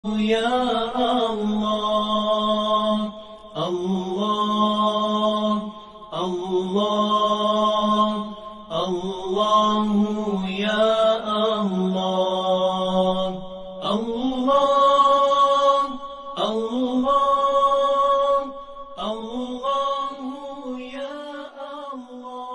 يا الله الله الله الله يا الله الله الله الله يا الله.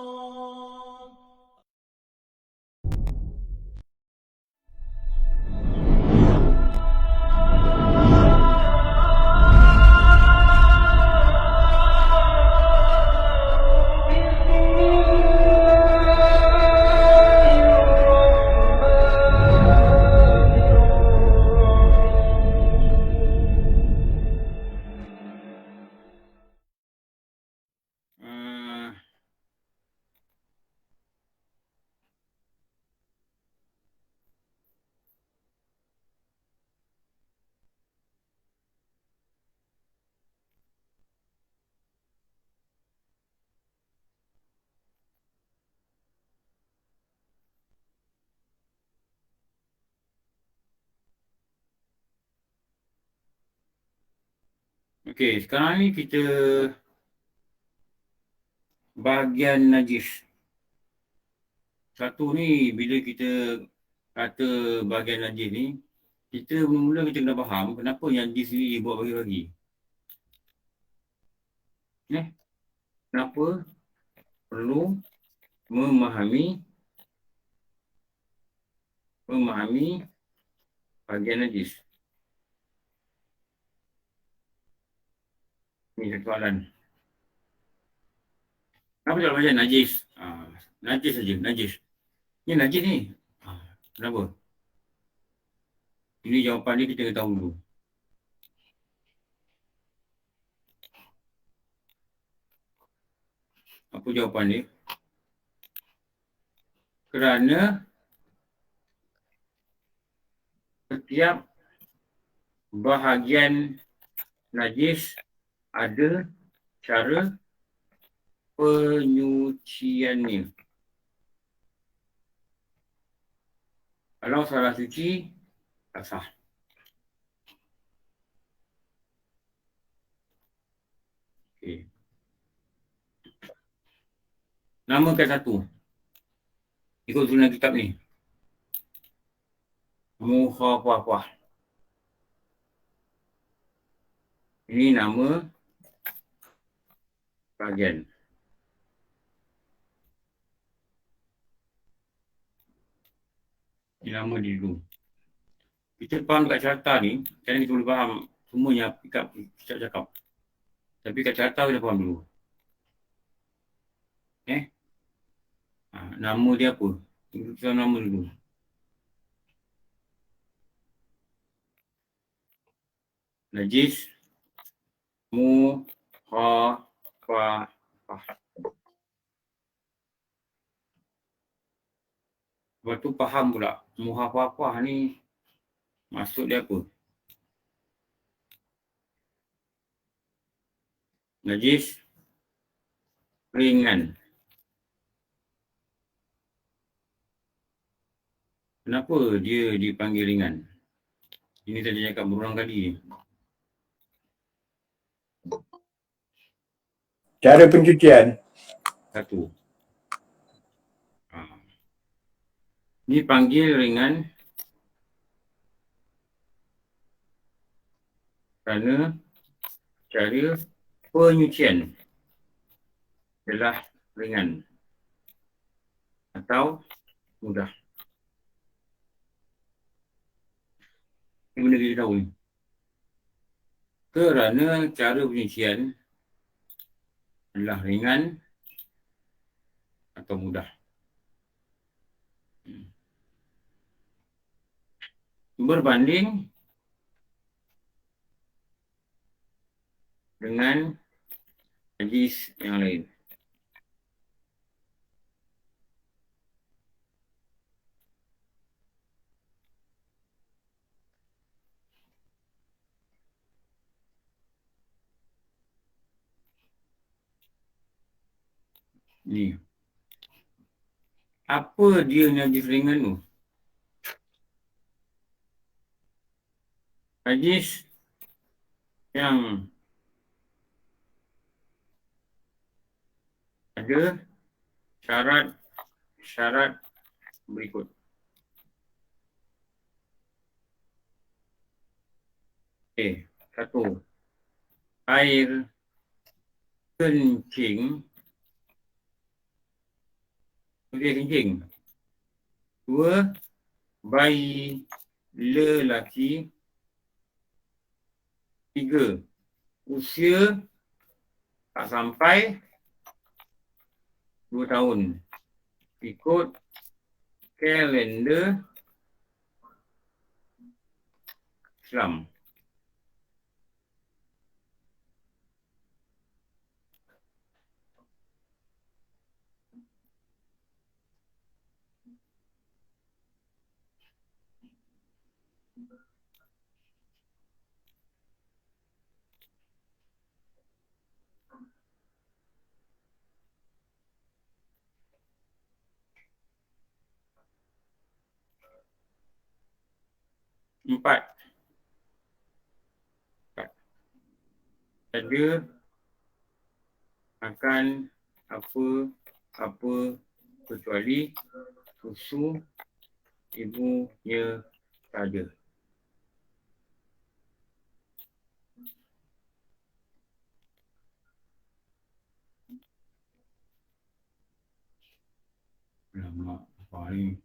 Okey, sekarang ni kita bahagian najis. Satu ni bila kita kata bahagian najis ni, kita mula-mula kita kena faham kenapa najis ni dibuat bagi-bagi. Kenapa perlu memahami bahagian najis. Ni satu soalan. Kenapa tak bahagian najis? Najis saja, najis. Ni najis ni. Kenapa? Ini jawapan ni kita kena tahu dulu. Apa jawapan dia? Kerana setiap bahagian najis ada cara penyuciannya. Kalau salah suci, tak sah. Okay. Namakan satu. Ikut sunnah kitab ni. Mukhafafah. Ini nama bahagian. Ini nama dia dulu. Kita faham kat carta ni, kadang kita boleh faham semuanya kita cakap. Tapi kat carta kita faham dulu. Nama dia apa? Kita tahu nama dulu. Najis mukhafafah. Lepas tu faham pula mukhafafah ni maksud dia apa? Najis ringan. Kenapa dia dipanggil ringan? Ini tadi cakap berulang kali. Cara pencucian. Satu. Ini panggil ringan kerana cara penyucian adalah ringan atau mudah. Ini benda kita tahu ni. Kerana cara penyucian adalah ringan atau mudah. Berbanding dengan najis yang lain. Ni. Apa dia najis ringan tu? Hadis yang ada syarat berikut. Okey, 1. Air kencing. Okey, kencing. 2. Bayi lelaki. 3. Usia tak sampai 2 tahun. Ikut kalender Islam. Empat. Ada makan apa kecuali susu ibunya saja. Lama apa ni?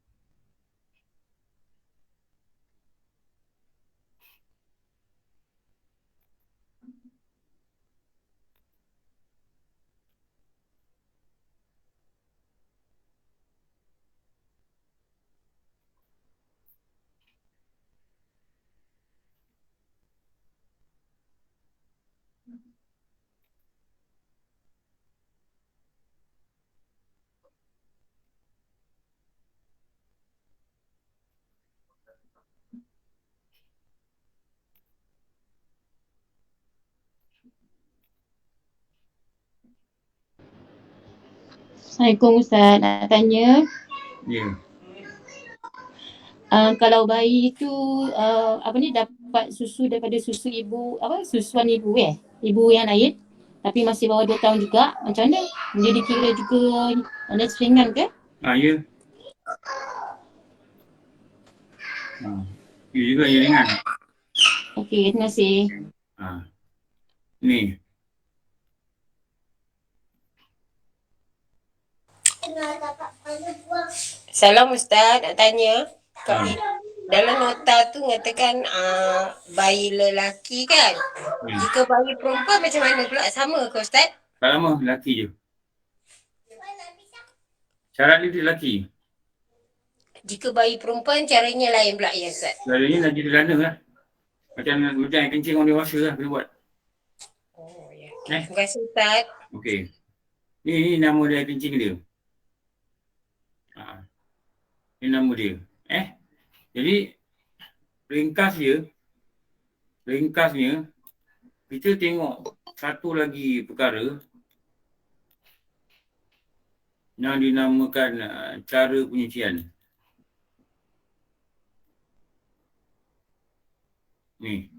Assalamualaikum Ustaz, nak tanya Ya. kalau bayi tu dapat susu daripada susu ibu, susuan ibu ibu yang lain tapi masih bawah 2 tahun juga, macam mana? Dia dikira juga nasi ringan ke? Ya. Ya juga yang ringan. Okey, terima kasih. Ni. Salam Ustaz, nak tanya. Dalam nota tu mengatakan bayi lelaki kan? Jika bayi perempuan macam mana pula? Sama ke Ustaz? Tak lama, lelaki je. Syarat dia lelaki. Jika bayi perempuan caranya lain pula ya Ustaz? Caranya lagi sederhana lah. Macam yang kencing orang dewasa lah kena buat. Oh ya. Terima kasih Ustaz. Okey. Ni nama dia kencing dia. Ini nama dia. Jadi ringkasnya kita tengok satu lagi perkara yang dinamakan cara penyucian. Ni.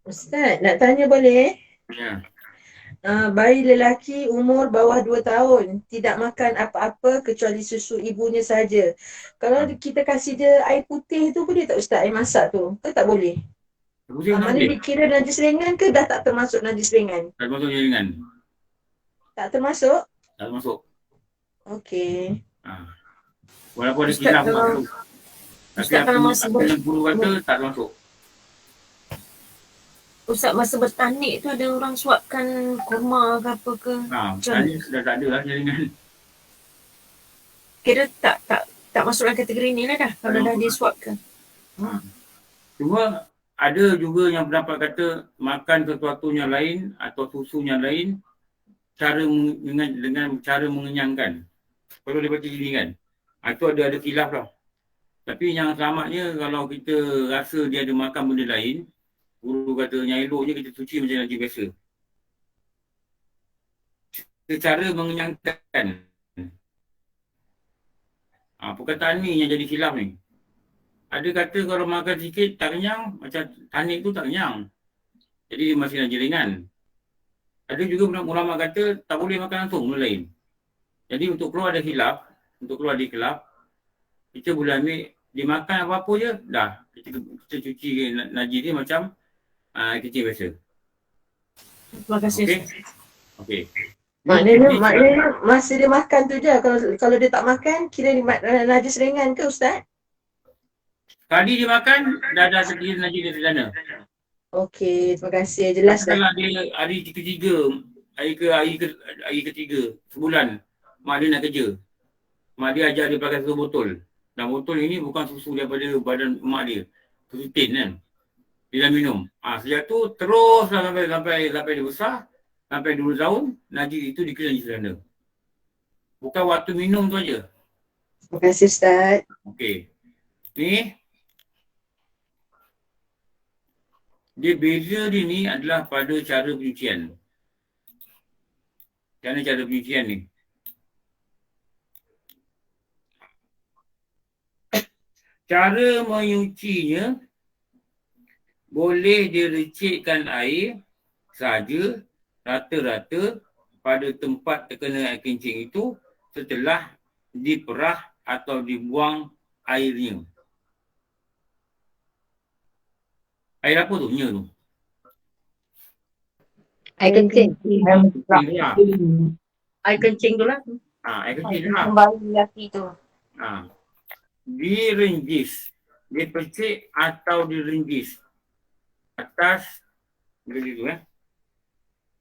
Ustaz, nak tanya boleh? Ya. Bayi lelaki umur bawah 2 tahun tidak makan apa-apa kecuali susu ibunya saja. Kalau kita kasih dia air putih tu boleh tak Ustaz, air masak tu? Ke tak boleh? Mana dikira najis ringan ke dah tak termasuk najis ringan? Tak termasuk najis ringan. Tak termasuk? Tak termasuk. Okey. Walaupun ada khilaf tu. Tapi aku yang guru kata tak termasuk. Ustaz, masa bertanding tu ada orang suapkan kurma ke apa ke? Sekarang sudah tak ada lah jaringan. Kira tak masuk dalam kategori ni lah dah, kalau dah dia suapkan. Cuma ada juga yang pendapat kata makan sesuatu yang lain atau susu yang lain dengan cara mengenyangkan. Kalau dia baca gini kan. Itu ada khilaf lah. Tapi yang selamatnya kalau kita rasa dia ada makan benda lain, guru kata yang eloknya kita cuci macam najis biasa. Secara mengenyangkan. Perkataan ni yang jadi silap ni. Ada kata kalau makan sikit tak kenyang, macam tanik tu tak kenyang. Jadi dia masih lagi ringan. Ada juga ulama kata tak boleh makan langsung benda lain. Jadi untuk keluar dari khilaf, kita boleh ambil, dia makan apa-apa je, dah. Kita cuci najis dia macam air kecil biasa. Terima kasih. Okey. Maknanya masa dia makan tu je. Kalau dia tak makan, kira najis ringan ke Ustaz? Kali dia makan, dah terkira najis dia di sana. Okey, terima kasih. Jelas dah. Kalau dia hari ketiga sebulan, mak dia nak kerja. Mak dia ajar dia pakai susu botol. Dan botol ini bukan susu daripada badan mak dia. Susu tin kan. Dia dah minum. Sejak tu terus sampai dia besar. Sampai 2 tahun, najis itu dikira najis ganda. Bukan waktu minum tu aja. Terima kasih Ustaz. Okey. Ni dia beza dia ni adalah pada cara pencucian. Cara pencucian ni. Cara menyucinya boleh direcikkan air saja rata-rata pada tempat terkena air kencing itu setelah diperah atau dibuang airnya. Air apa tu? Nya tu? Air kencing. Perah. Air kencing tu lah. Air kencing lah. Bayi lelaki tu. Direnjis. Dipercik atau direnjis. Atas begitu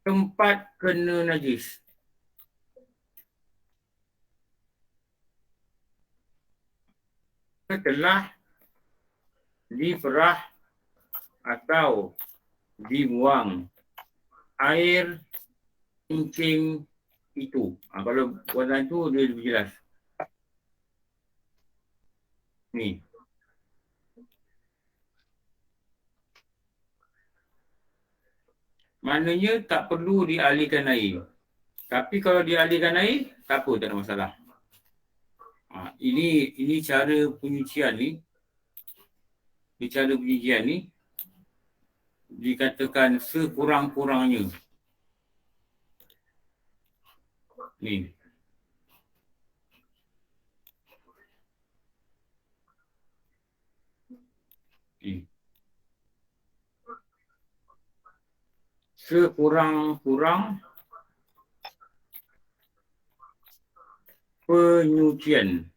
tempat kena najis. Setelah diperah atau dibuang air kencing itu. Kalau buatan tu dia lebih jelas. Ni. Maknanya tak perlu dialihkan air. Tapi kalau dialihkan air, tak apa, tak ada masalah. Ini cara penyucian ni. Ini cara penyucian ni dikatakan sekurang-kurangnya. Ni. Sekurang-kurang penyucian.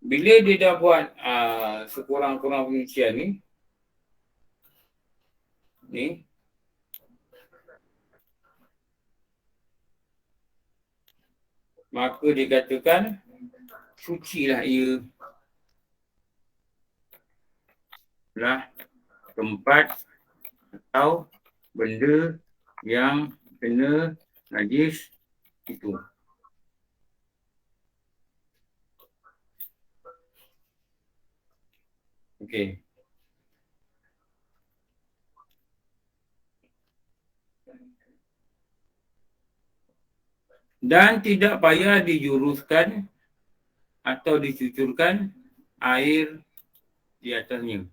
Bila dia dah buat sekurang-kurang penyucian ni, maka dikatakan sucilah ia lah tempat atau benda yang kena najis itu. Okey. Dan tidak payah dijuruskan atau dicucurkan air di atasnya.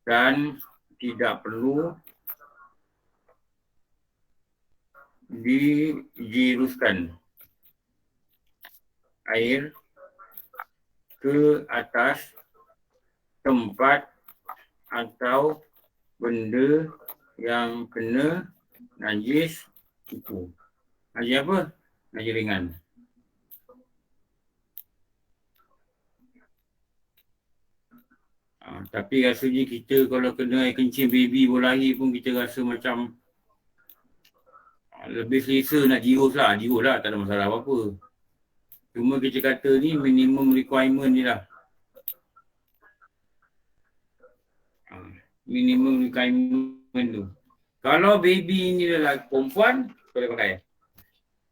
Dan tidak perlu dijiruskan air ke atas tempat atau benda yang kena najis itu. Najis apa? Najis ringan. Tapi rasanya kita kalau kena air kencing baby baru lahir pun kita rasa macam lebih selesa nak jirus lah, tak ada masalah apa-apa. Cuma kita kata ni minimum requirement ni lah. Minimum requirement tu. Kalau baby ni lelaki perempuan, boleh pakai.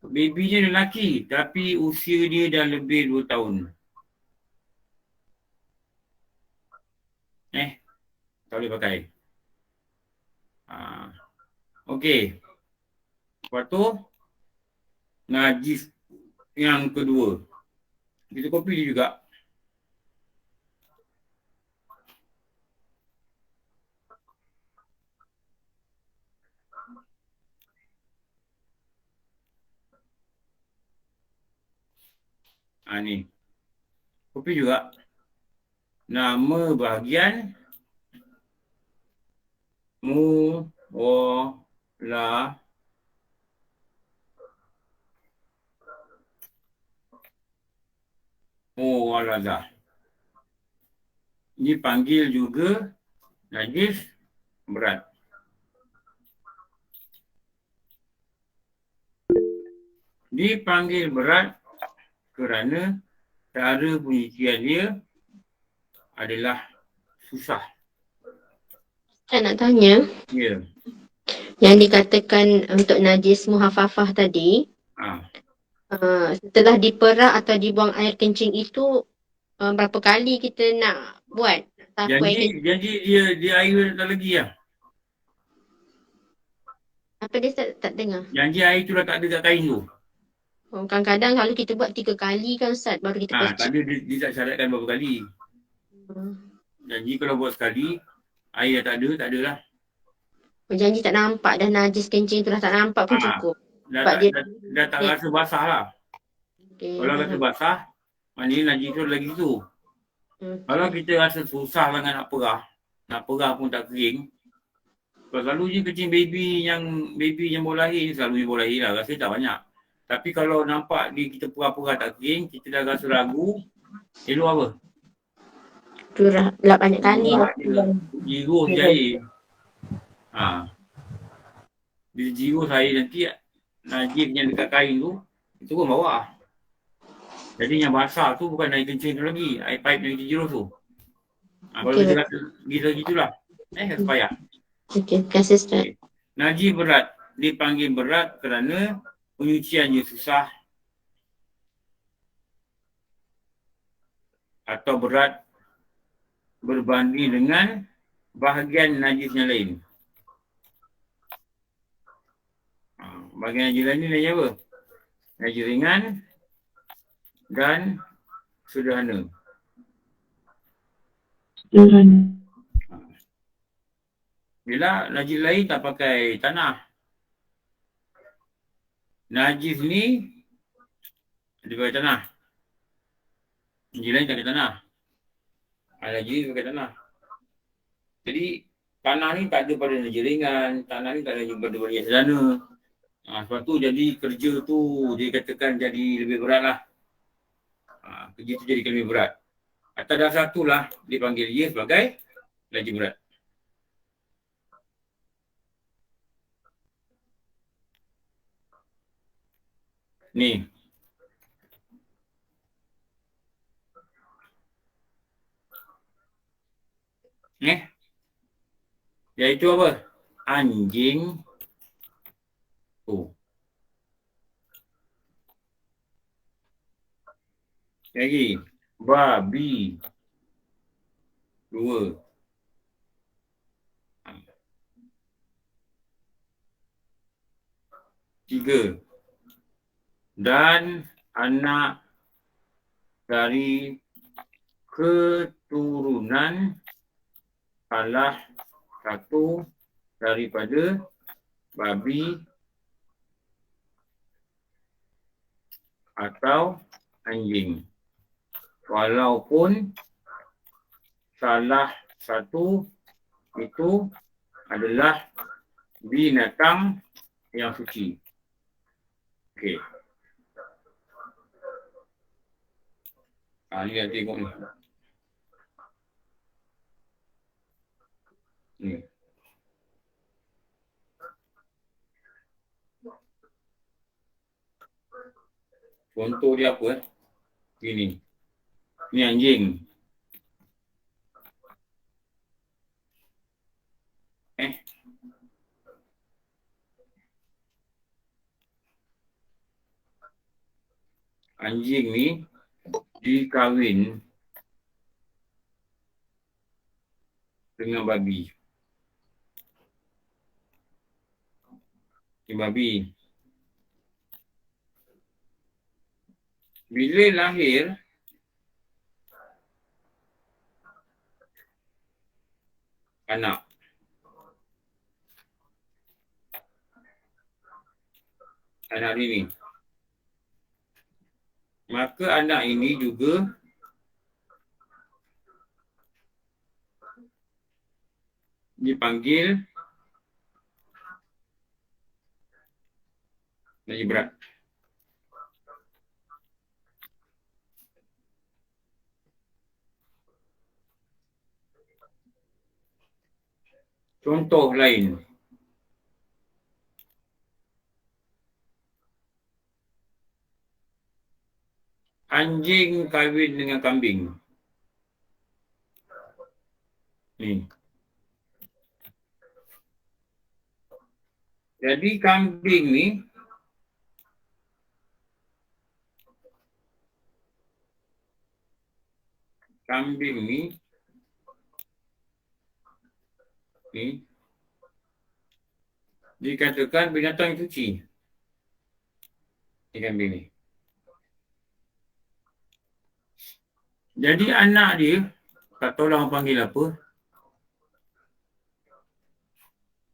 Babynya lelaki tapi usia dia dah lebih 2 tahun. Tak boleh pakai. Okey. Lepas tu, najis yang kedua. Kita copy dia juga. Ni. Copy juga. Nama bahagian Muwala Muwaladah. Ini panggil juga najis berat. Dipanggil berat kerana cara penyucian dia adalah susah. Saya nak tanya, Ya. yang dikatakan untuk najis muhafafah tadi, setelah diperak atau dibuang air kencing itu, berapa kali kita nak buat? Sapu air kencing? Janji dia air tak lagi lah. Apa dia tak dengar? Janji air tu dah tak ada kat kain tu. Kadang-kadang kalau kita buat 3 kali kan Ustaz, baru kita Tak percik. ada, dia tak syaratkan berapa kali. Janji kalau buat sekali, air dah tak ada lah. Janji tak nampak dah najis kencing tu dah tak nampak pun cukup. Dah tak rasa basah lah. Okay. Kalau rasa basah, maknanya najis tu lagi tu. Kalau kita rasa susah sangat nak perah pun tak kering. Selalunya kencing baby yang baru lahir, selalunya baru lahir lah, rasa tak banyak. Tapi kalau nampak kita perah-perah tak kering, kita dah rasa ragu, elok apa? Curah lap banyak kali. Jirus je air. Bila jirus air nanti, najis yang dekat kain tu, itu pun bawah. Jadi yang basah tu bukan air kencing tu lagi, air pipe yang kita jirus tu. Kalau kita rasa gitulah, rasa payah. Okey, terima kasih Ustaz. Najis berat, dipanggil berat kerana penyuciannya susah atau berat berbanding dengan bahagian najis yang lain. Bahagian najis lain ni najis apa? Najis ringan dan sederhana. Bila najis lain tak pakai tanah. Najis ni dia pakai tanah. Najis lain tak pakai tanah. Najis pakai tanah. Jadi tanah ni tak ada pada najis ringan, tanah ni tak ada pada najis sederhana. Sebab tu jadi kerja tu dia katakan jadi lebih berat lah. Kerja tu jadi lebih berat. Atas dasar tu lah dipanggil dia sebagai najis berat. Ni. Iaitu apa? Anjing. Lagi. Babi. 2. Tiga. Dan anak dari keturunan salah satu daripada babi atau anjing. Walaupun salah satu itu adalah binatang yang suci. Okey. Ni dah tengok ni. Ni. Contoh dia apa? Ini. Ni anjing. anjing ni dikahwin dengan babi. Babi. Bila lahir, anak. Anak ini. Maka anak ini juga dipanggil Najib berat. Contoh lain. Anjing kahwin dengan kambing. Ni. Jadi kambing ni dikatakan binatang suci. Ni kambing ni. Jadi anak dia, tak tahu lah orang panggil apa.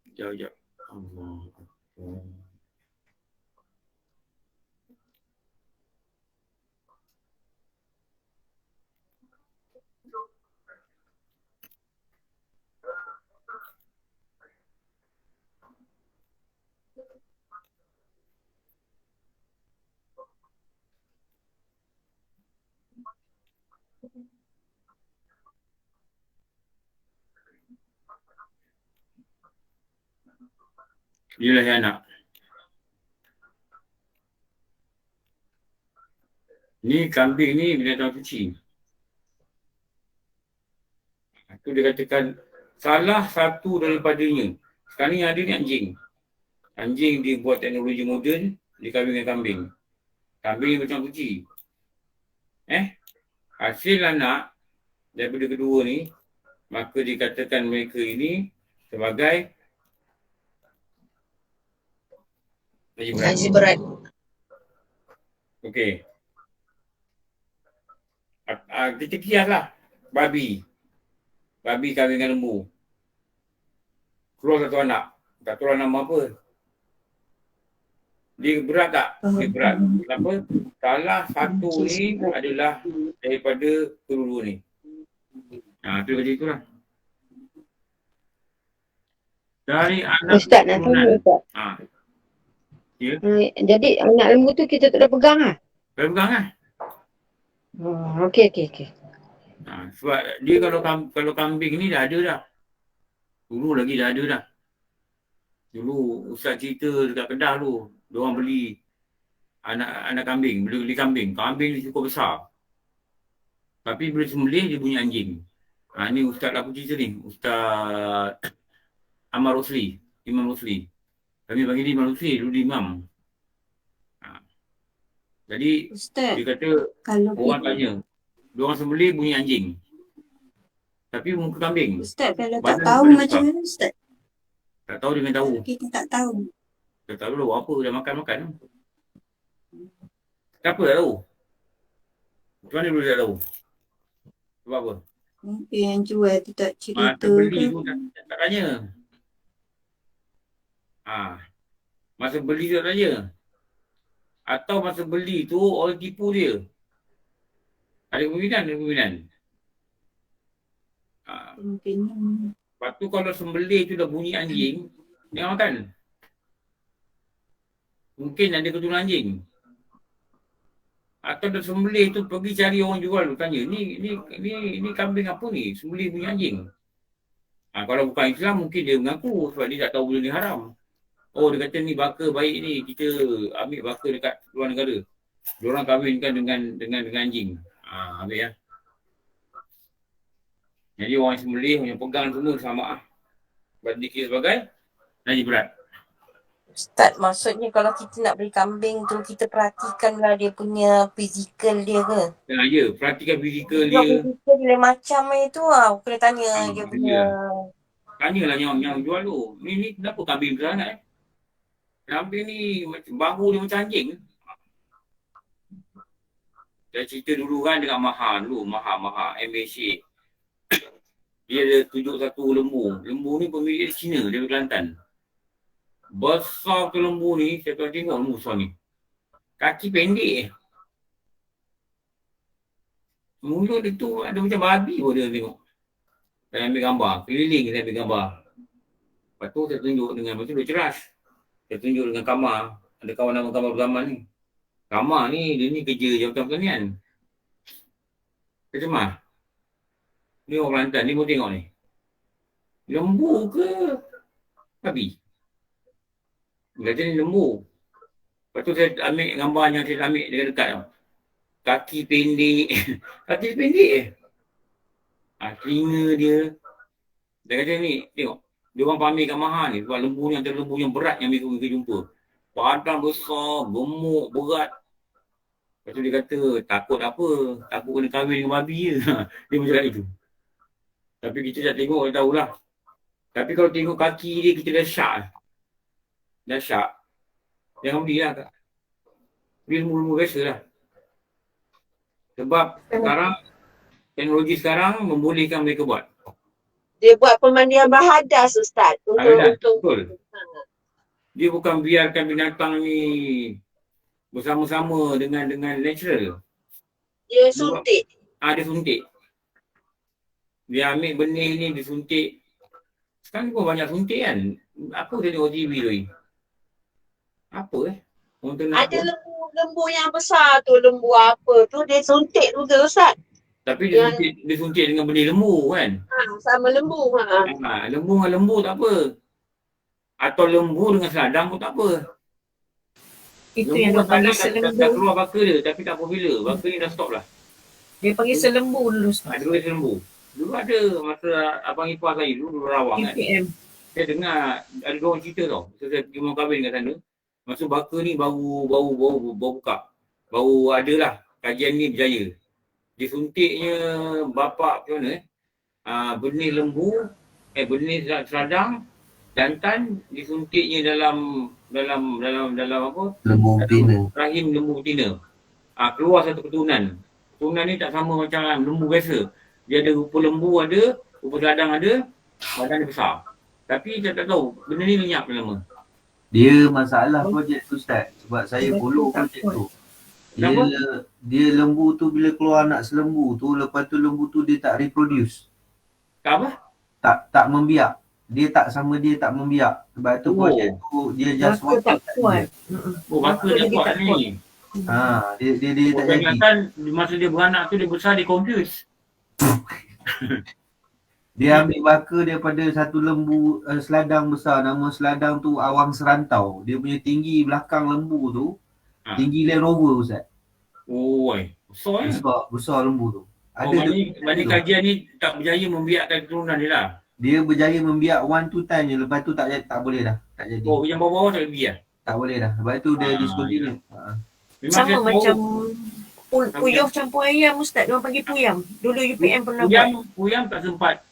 Sekejap. Allah. Dia lahir anak. Ni kambing ni binatang suci. Itu dia katakan salah satu daripadanya. Sekarang ni ada ni anjing. Anjing dia buat teknologi moden, dia kahwin dengan kambing. Kambing ni binatang suci. Hasil anak daripada kedua ni, maka dikatakan mereka ini sebagai Najib berat. Okey. Kita kiaslah. Babi kahwin dengan lembu. Keluar satu anak. Tak tahu lah nama apa. Dia berat tak? Dia berat. Kenapa? Salah satu ni adalah daripada kedua ni. Itu macam itulah. Dari anak Ustaz nak tanya Ustaz. Ya. Jadi anak lembu tu kita tak ada pegang lah? Boleh pegang kan? Okey. Sebab dia kalau kambing ni dah ada dah. Dulu lagi dah ada dah. Dulu Ustaz cerita dekat Kedah tu. Diorang beli anak kambing. Beli kambing. Kambing ni cukup besar. Tapi bila sembelih dia bunyi anjing. Ni Ustaz aku cerita ni. Ustaz Ahmad Rosli. Imam Rosli. Kami panggil dia Imam Rosli. Dulu dia imam. Jadi Ustaz, dia kata kalau orang tanya. Diorang sembelih bunyi anjing. Tapi muka kambing. Ustaz kalau Badan tak tahu paling macam besar. mana Ustaz? Tak tahu dia main tahu. Kita tak tahu. Tak tahu dulu apa dah makan. Kenapa tak tahu? Macam mana dulu tak tahu? Sebab apa? Mungkin yang jual tu tak cerita Masa beli ke? tu tak tanya. Masa beli tu tak tanya. Atau masa beli tu orang tipu dia. Ada kemungkinan. Mungkin. Lepas tu kalau sembelih tu dah bunyi anjing, jangan makan. Mungkin ada keturunan anjing. Atau dah sembelih tu pergi cari orang jual tu tanya, ni kambing apa ni? Sembelih bunyi anjing. Kalau bukan Islam mungkin dia mengaku sebab dia tak tahu benda ni haram. Oh dia kata ni baka baik ni, kita ambil baka dekat luar negara. Diorang kahwinkan dengan anjing. Ambil ya. Jadi orang sembelih, yang pegang semua sama lah. Sebab dikira sebagai Najib berat. Ustaz, maksudnya kalau kita nak beli kambing tu, kita perhatikanlah dia punya fizikal dia ke? Ya, perhatikan fizikal Kalau dia. fizikal dia macam itu kena tanya dia punya. Dia. Tanyalah yang jual tu. Ni kenapa kambing besar sangat Kambing ni macam bahu dia macam anjing. Saya cerita dulu kan dengan Maha dulu. Maha MAC. Dia ada tunjuk satu lembu. Lembu ni pemilik dia Cina, dia Kelantan. Besar tu lembu ni, saya pernah tengok lembu besar ni. Kaki pendek. Mulut dia tu ada macam babi pun dia tengok. Saya ambil gambar. Keliling saya ambil gambar. Lepas tu saya tunjuk dengan, macam dia ceras. Saya tunjuk dengan Kamar. Ada kawan nama Kamar Zaman ni. Kamar ni, dia ni kerja Jabatan Pertanian. Saya cemah. Ni orang Kelantan, ni pun tengok ni. Lembu ke babi? Dia kata ni lembu. Lepas tu saya ambil gambar yang saya ambil dekat-dekat tau. Kaki pendek. Kaki pendek telinga dia. Dia kata ni, tengok. Dia orang pamer kat Maha ni. Sebab lembu ni antara lembu yang berat yang mereka jumpa. Badan besar, gemuk, berat. Lepas tu dia kata, takut apa? Takut kena kahwin dengan babi je. Dia macam itu. Tapi kita tak tengok, kita tahulah. Tapi kalau tengok kaki dia, kita dah syak. Dah syak. Jangan belilah. Beli lembu-lembu biasa lah. Sebab sekarang, teknologi sekarang membolehkan mereka buat. Dia buat pemandian berhadas, Ustaz. Betul. Dia bukan biarkan binatang ni bersama-sama dengan natural. Dia suntik. Dia suntik. Dia ambil benih ni, dia suntik. Sekarang pun banyak suntik kan. Apa dia tengok TV tu? Apa Ada lembu yang besar tu, lembu apa tu, dia suntik juga, Ustaz. Tapi dia suntik dengan benih lembu kan? Sama lembu. Lembu dengan lembu tak apa. Atau lembu dengan seladang pun tak apa. Itu lembu yang dia panggil selembu. Dah keluar baka dia, tapi tak apa bila. Baka ni dah stop lah. Dia panggil selembu dulu. Dulu dia selembu. Dulu ada masa abang ipar saya dulu Rawang kan. Saya dengar ada dua orang cerita tau. Saya pergi mau kahwin kat sana. Masa baka ni baru buka. Baru adalah kajian ni berjaya. Disuntiknya bapak macam mana benih lembu, benih seladang, jantan disuntiknya dalam apa? Lembu betina. Rahim lembu betina. Keluar satu keturunan. Keturunan ni tak sama macam lembu biasa. Dia ada rupa lembu ada, rupa seladang ada, badan dia besar. Tapi saya tak tahu, benda ni lenyap lama. Dia masalah projek tu, Ustaz. Sebab saya follow projek tu. Dia lembu tu bila keluar anak selembu tu, lepas tu lembu tu dia tak reproduce. Tak apa? Tak membiak. Dia tak membiak. Sebab tu projek tu dia just one tak kuat. Baka dia kuat ni. Dia tak jadi. Kan masa dia beranak tu dia besar, dia confuse. Dia ambil baka daripada satu lembu seladang besar. Nama seladang tu Awang Serantau. Dia punya tinggi belakang lembu tu tinggi Land Rover, Ustaz. Besar lembu tu. Ada kajian ni tak berjaya membiakkan keturunan dia lah. Dia berjaya membiak 1-2 time je. Lepas tu tak boleh dah. Tak jadi. Yang bawah-bawah tak boleh biak? Tak boleh dah. Lepas tu dia discontinue. Sama macam puyuh campur ayam, Ustaz. Diorang panggil puyam. Dulu UPM pernah buat. Puyam tak sempat.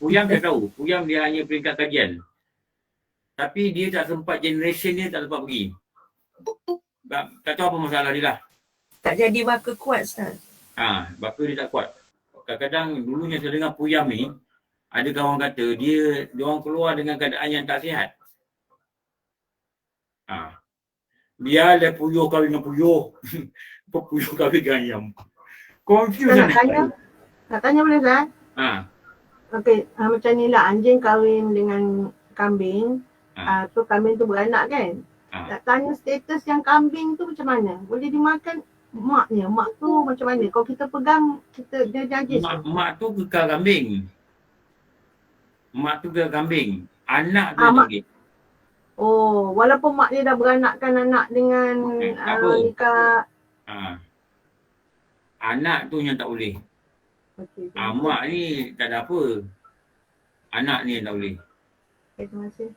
Puyam saya tahu. Puyam dia hanya peringkat kajian. Tapi dia tak sempat, generation dia tak sempat pergi. Tak tahu apa masalah dia lah. Tak jadi baka kuat, Ustaz. Baka dia tak kuat. Kadang-kadang dulunya saya dengar puyam ni, ada kawan kata dia orang keluar dengan keadaan yang tak sihat. Dia ada puyuh kahwin dengan puyuh. Puyuh kahwin dengan ayam. Confuse. Nak tanya boleh, Ustaz? Okey, macam ni lah, anjing kahwin dengan kambing. Tu kambing tu beranak kan? Nak tanya status yang kambing tu macam mana? Boleh dimakan maknya? Mak tu macam mana? Kalau kita pegang, dia najis. Mak tu kekal kambing. Anak tu lagi. Walaupun mak dia dah beranakkan anak dengan nikah. Anak tu yang tak boleh. Mak ni tak ada apa. Anak ni yang tak boleh. Terima kasih.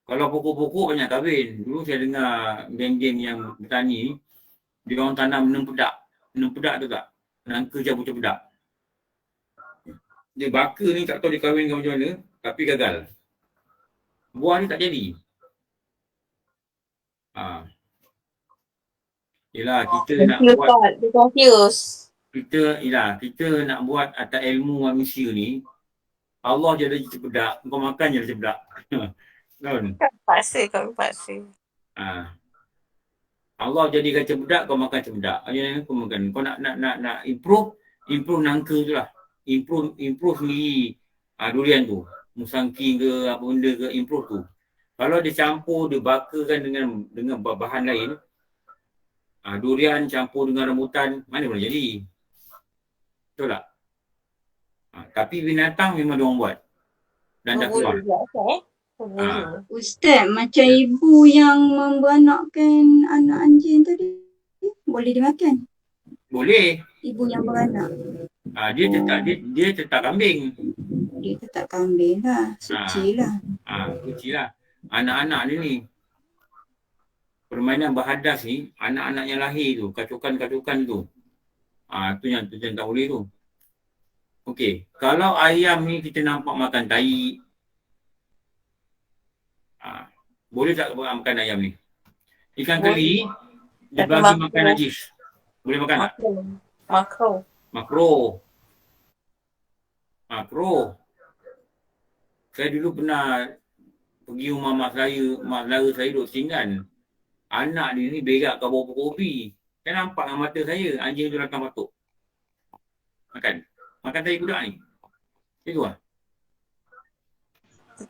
Kalau pokok-pokok banyak kahwin. Dulu saya dengar geng-geng yang bertani, dia orang tanam nempedak. Nempedak tu tak? Nangka jambu cempedak. Dia baka ni tak tahu dia kahwinkan macam mana, tapi gagal. Buah ni tak jadi. Yelah, kita nak buat, Dia confuse. kita nak buat atas ilmu manusia ni, Allah je ada cempedak, kau makan je ada cempedak. Kan? Kau paksa. Allah jadikan cempedak, kau makan cempedak. Kau makan. Kau nak improve nangka tu lah. Improve sendiri durian tu. Musangking ke apa benda ke, improve tu. Kalau dia campur, dia bakakan dengan bahan lain, durian campur dengan rambutan, mana boleh jadi? Betul tak? Tapi binatang memang diorang buat. Dan dah keluar. Ustaz, macam ibu yang memberanakkan anak anjing tadi, boleh dimakan? Boleh. Ibu yang beranak. Dia tetap kambing. Dia tetap kambing lah, suci lah. Suci lah. Anak-anak dia ni, permainan berhadas ni, anak-anak yang lahir tu, kacukan-kacukan tu. Tu yang tak boleh tu. Okey, kalau ayam ni kita nampak makan tai, boleh tak makan ayam ni? Ikan keli, dia bagi makan najis. Boleh makan tak? Makro. Saya dulu pernah pergi rumah mak saudara saya duduk Singgan. Anak dia ni berak kat bawah pokok kopi. Saya nampak dengan mata saya, anjing tu datang batuk. Makan tai budak ni. Itu lah.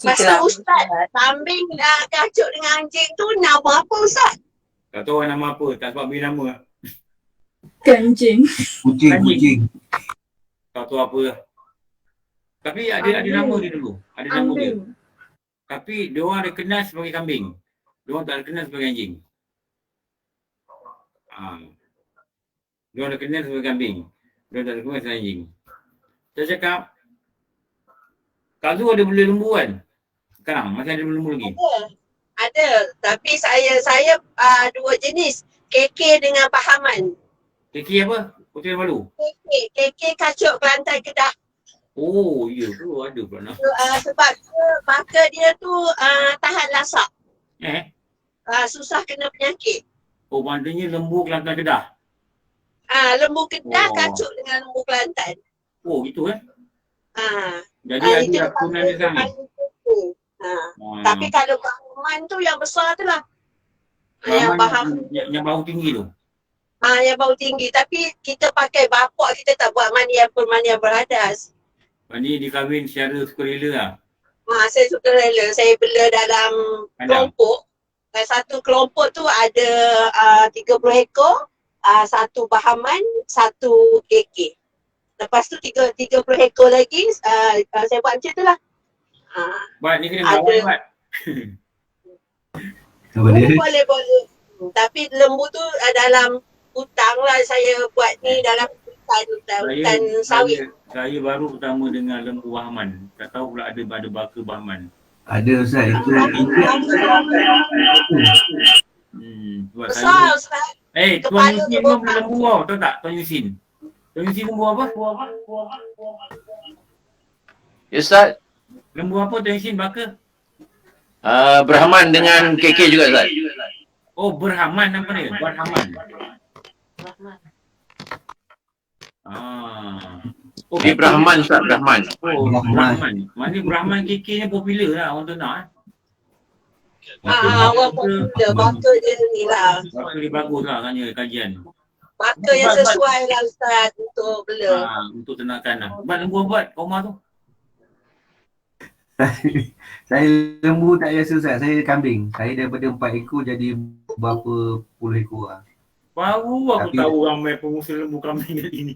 Masa Ustaz, kambing kacuk dengan anjing tu nama apa Ustaz? Tak tahu nama apa, tak sebab beri nama. Kanjing. Kucing. Tak tahu apa lah. Tapi ada nama dia dulu. Ada nama dia. Tapi diorang ada kenal sebagai kambing. Diorang tak ada kenal sebagai anjing. Diorang ada kenal sebagai kambing. Diorang tak ada kenal sebagai anjing. Saya cakap, Kak Zul ada bela lembu kan? Sekarang masih ada bela lembu lagi? Ada. Tapi saya dua jenis. KK dengan Bahaman. KK apa? Putih Malu? KK kacuk Kelantan Kedah. Oh, ya tu ada pula. Sebab maka dia tu tahan lasak. Susah kena penyakit. Oh, maknanya lembu Kelantan Kedah? Lembu Kedah kacuk dengan lembu Kelantan. Oh, gitu kan? Jadi ada akunan dia sangat. Tapi kalau Bahaman tu yang besar tu lah. Yang bau tinggi tu? Yang bau tinggi. Tapi kita pakai bapak, kita tak buat mani yang berhadas. Ni dikahwin secara sukarela lah? Saya sukarela. Saya bela dalam kelompok. Satu kelompok tu ada 30 ekor. Satu Bahaman, satu KK. Lepas tu 30 ekor lagi, saya buat macam tu lah. Buat ni kena bawa buat. Boleh. Tapi lembu tu dalam hutang lah saya buat ni, dalam hutan sawit. Saya baru pertama dengan lembu Bahaman. Tak tahu pula ada baka Bahaman. Ada Ustaz, itu. Besar Ustaz. Tuan Yusin pun bela lembu tau. Tahu tak Tuan Yusin? Tuan Yusin lembu apa? Ya Ustaz. Lembu apa Tuan Yusin baka? Berhaman dengan KK juga Ustaz. Oh, Berhaman apa dia? Berhaman. Okay, Brahman Ustaz, Brahman. Oh, Brahman. Mana Brahman KK ni popular lah orang tu nak. Orang popular, baka dia ni lah. Baka dia bagus lah katnya kajian. Baka yang sesuai lah Ustaz untuk bela. Untuk tenangkan lah. Buat lembu buat kat rumah tu? Saya lembu tak biasa Ustaz, saya kambing. Saya daripada 4 ekor jadi berapa puluh ekor lah. Baru aku tahu ramai pengusaha lembu kambing kali ni.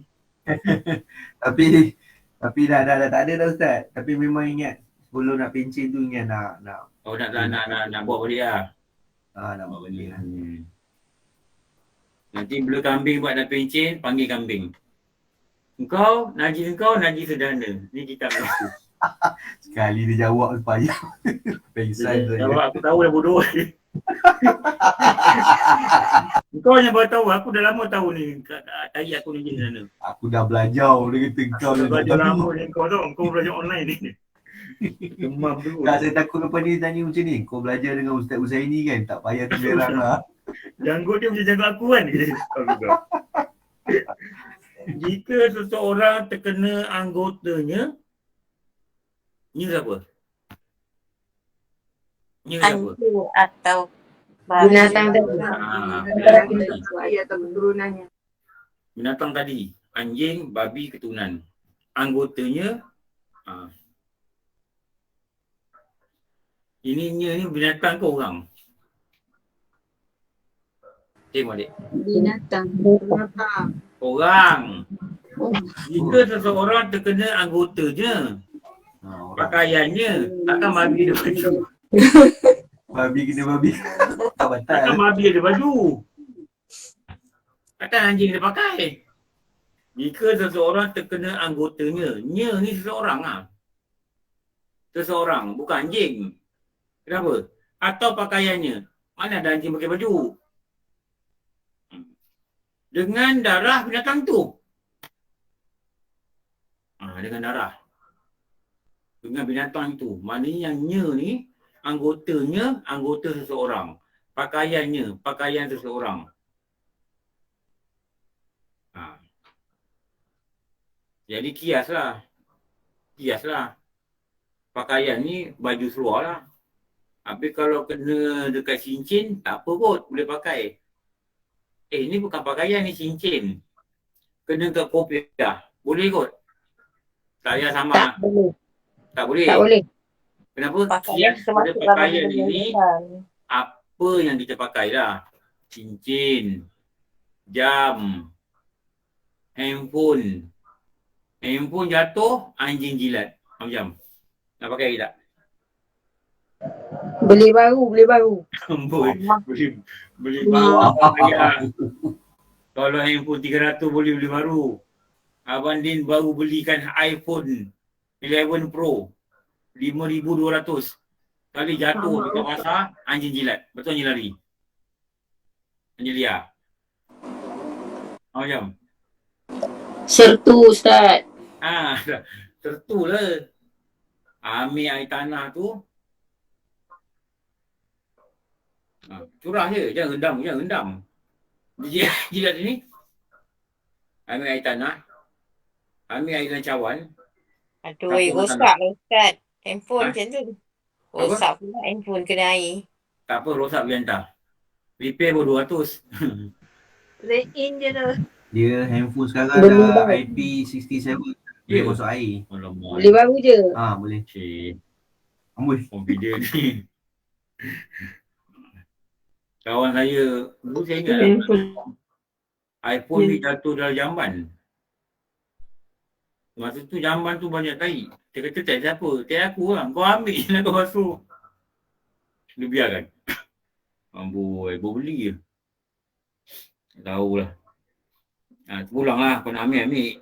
Tapi dah tak ada dah Ustaz. Tapi memang ingat sebelum nak pencen tu ingat nak. Oh nak buat balik lah. Nak buat balik lah. Nanti bela kambing buat dah pencen, panggil kambing. Engkau najis sederhana. Ni kita berlaku. Sekali dia jawab payah. Pengsan saya. Jawab aku tahu dah bodoh. Kau yang baru tahu, aku dah lama tahu ni. Tadi aku ni di sana. Aku dah belajar, dia kata kau Kau dah belajar tahu. lama ni kau tahu. Kau belajar online ni. Demam dulu. Tak, saya takut lepas ni tanya macam ni. Kau belajar dengan Ustaz Husaini kan? Tak payah tu berang lah. Janggut dia macam janggut aku kan. Jika seseorang terkena anggotanya, ni siapa? Ni siapa? Hantu atau Binatang tadi. Suai atau keturunannya. Binatang tadi, anjing, babi, keturunan. Anggotanya, ini binatang ke orang? Tengok adik. Binatang. Orang. Jika seseorang terkena anggotanya, pakaiannya, takkan babi ada baju. Babi kena babi. Tak batal. Takkan babi ada baju. Takkan anjing dia pakai. Jika seseorang terkena anggotanya, nya ni seseorang lah. Seseorang, bukan anjing. Kenapa? Atau pakaiannya. Mana ada anjing pakai baju? Dengan darah binatang tu. Dengan darah. Dengan binatang itu. Maknanya yang nya ni, anggotanya, anggota seseorang. Pakaiannya, pakaian seseorang. Jadi kiaslah. Kiaslah. Pakaian ni baju seluar lah. Tapi kalau kena dekat cincin, tak apa kot, boleh pakai. Ni bukan pakaian ni, cincin. Kena dekat kopiah, boleh kot. Tak payah sama. Tak boleh. Tak boleh. Tak boleh. Kenapa? pakaian Kias pada termasuk dalam pakaian benda ini, yang apa yang kita pakai lah. Cincin, jam, handphone. Handphone jatuh, anjing jilat. Macam. Nak pakai ke tak? Beli baru. Beli baru. Kalau handphone 300 boleh beli baru. Abang Din baru belikan iPhone 11 Pro 5,200. Kali jatuh dekat pasar, anjing jilat. Betul anjing lari. Anjing liar. Macam. Sertu Ustaz. Tertu lah. Ambil air tanah tu. Curah je, jangan rendam. Jilat ni. Ambil air tanah. Ambil air dengan cawan. aduh, Kampung rosak tanah. lah Ustaz. Handphone macam tu. Apa? Rosak pula handphone kena air. Tak apa, rosak boleh hantar. Repair pun 200. Trade in je tu. Dia handphone sekarang Beli dah baru. IP67. Dia Ya. masuk air. Alamak. Beli baru je. Boleh. Cik. Amboi. Confident ni. Kawan saya, dulu saya ingat lah, iPhone ni jatuh dalam jamban. Masa tu jamban tu banyak tai. Dia kata tak siapa, tak aku lah. Kau ambil je lah kau basuh. Dia biarkan. Amboi, baru beli je. Tak tahulah. Pulang lah, kau nak ambil.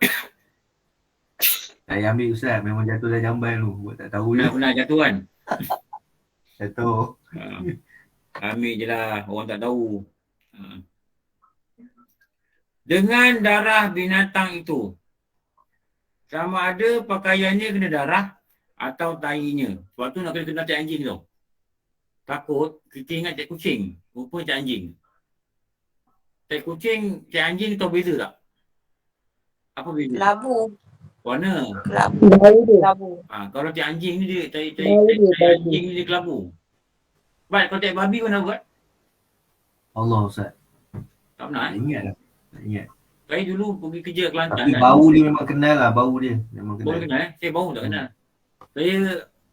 Saya ambil Ustaz, memang jatuh dah jamban tu. Buat tak tahu je. Pernah jatuh kan? Jatuh. Ambil je lah, orang tak tahu. Dengan darah binatang itu, sama ada pakaiannya kena darah atau tainya. Sebab tu nak kena cak anjing tau. Takut kita ingat cak kucing, rupanya cak anjing. Cak kucing, cak anjing tahu beza tak? Apa beza? Labu. Warna. Labu. Kalau cak anjing ni dia, cak Baru. anjing ni dia kelabu. Baik, kalau cak babi mana buat? Allah Ustaz. Tak pernah Tak ingat lah. Tak ingat. Saya dulu pergi kerja ke Kelantan. Tapi bau dia memang kenal lah. Bau dia memang Baru kenal. kenal Saya baru tak kenal. Saya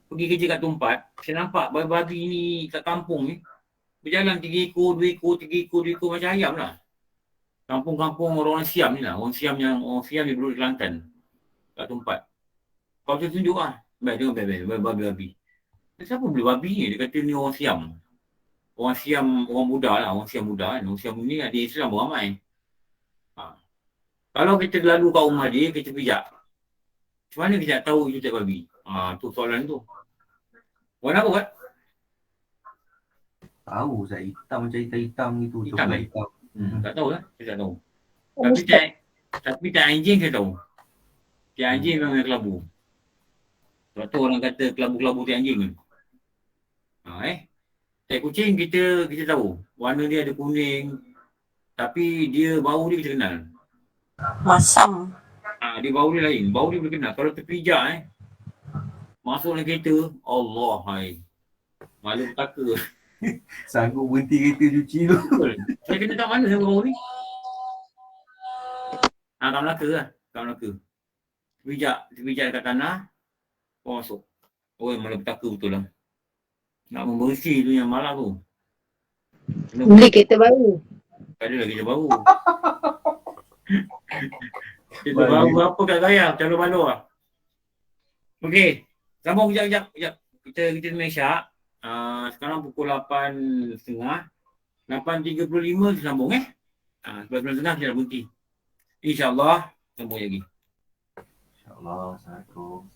pergi kerja kat tempat, saya nampak babi-babi ni kat kampung ni berjalan 3 ekor, 2 ekor, 3 ekor, 2 ekor macam ayam lah. Kampung-kampung orang Siam ni lah. Orang Siam yang duduk di Kelantan. Kat tempat. Kau saya tunjuk lah. Baik, tengok babi-babi. Siapa beli babi ni? Dia kata ni orang Siam. Orang Siam, orang muda lah. Orang Siam muda kan. Orang Siam ni ada Islam pun ramai. Kalau kita lalu kat rumah dia, kita pijak. Macam mana kita nak tahu itu tak babi? Tu soalan tu. Warna apa, Wan? Tahu saya hitam macam hitam-hitam gitu. Hitam, Coklat eh? hitam. Tak tahu lah. Saya tak tahu. Oh, Tapi tai anjing saya tahu. Tai anjing memang kelabu. Sebab tu orang kata kelabu-kelabu tai anjing kan. Tai kucing kita tahu. Warna dia ada kuning. Tapi dia bau dia kita kenal. Masam. Dia bau dia lain. Bau dia boleh kenal. Kalau terpijak masuk dalam kereta, Allah hai. Malu petaka. Sanggup berhenti kereta cuci tu. Betul. Saya kena kat mana saya bau ni? Kat Melaka lah. Kat Melaka. Terpijak dekat tanah. Kau masuk. Oh, malu petaka betul lah. Nak membersih tu yang malam tu. Beli kereta baru. Adalah kereta baru. Kereta baru apa kat saya? Calon balur lah. Okey. Sambung kejap. Kita Malaysia. Sekarang pukul 8.30. 8.35 kita sambung 9.30 kita dah berhenti. InsyaAllah sambung lagi. InsyaAllah. Assalamualaikum.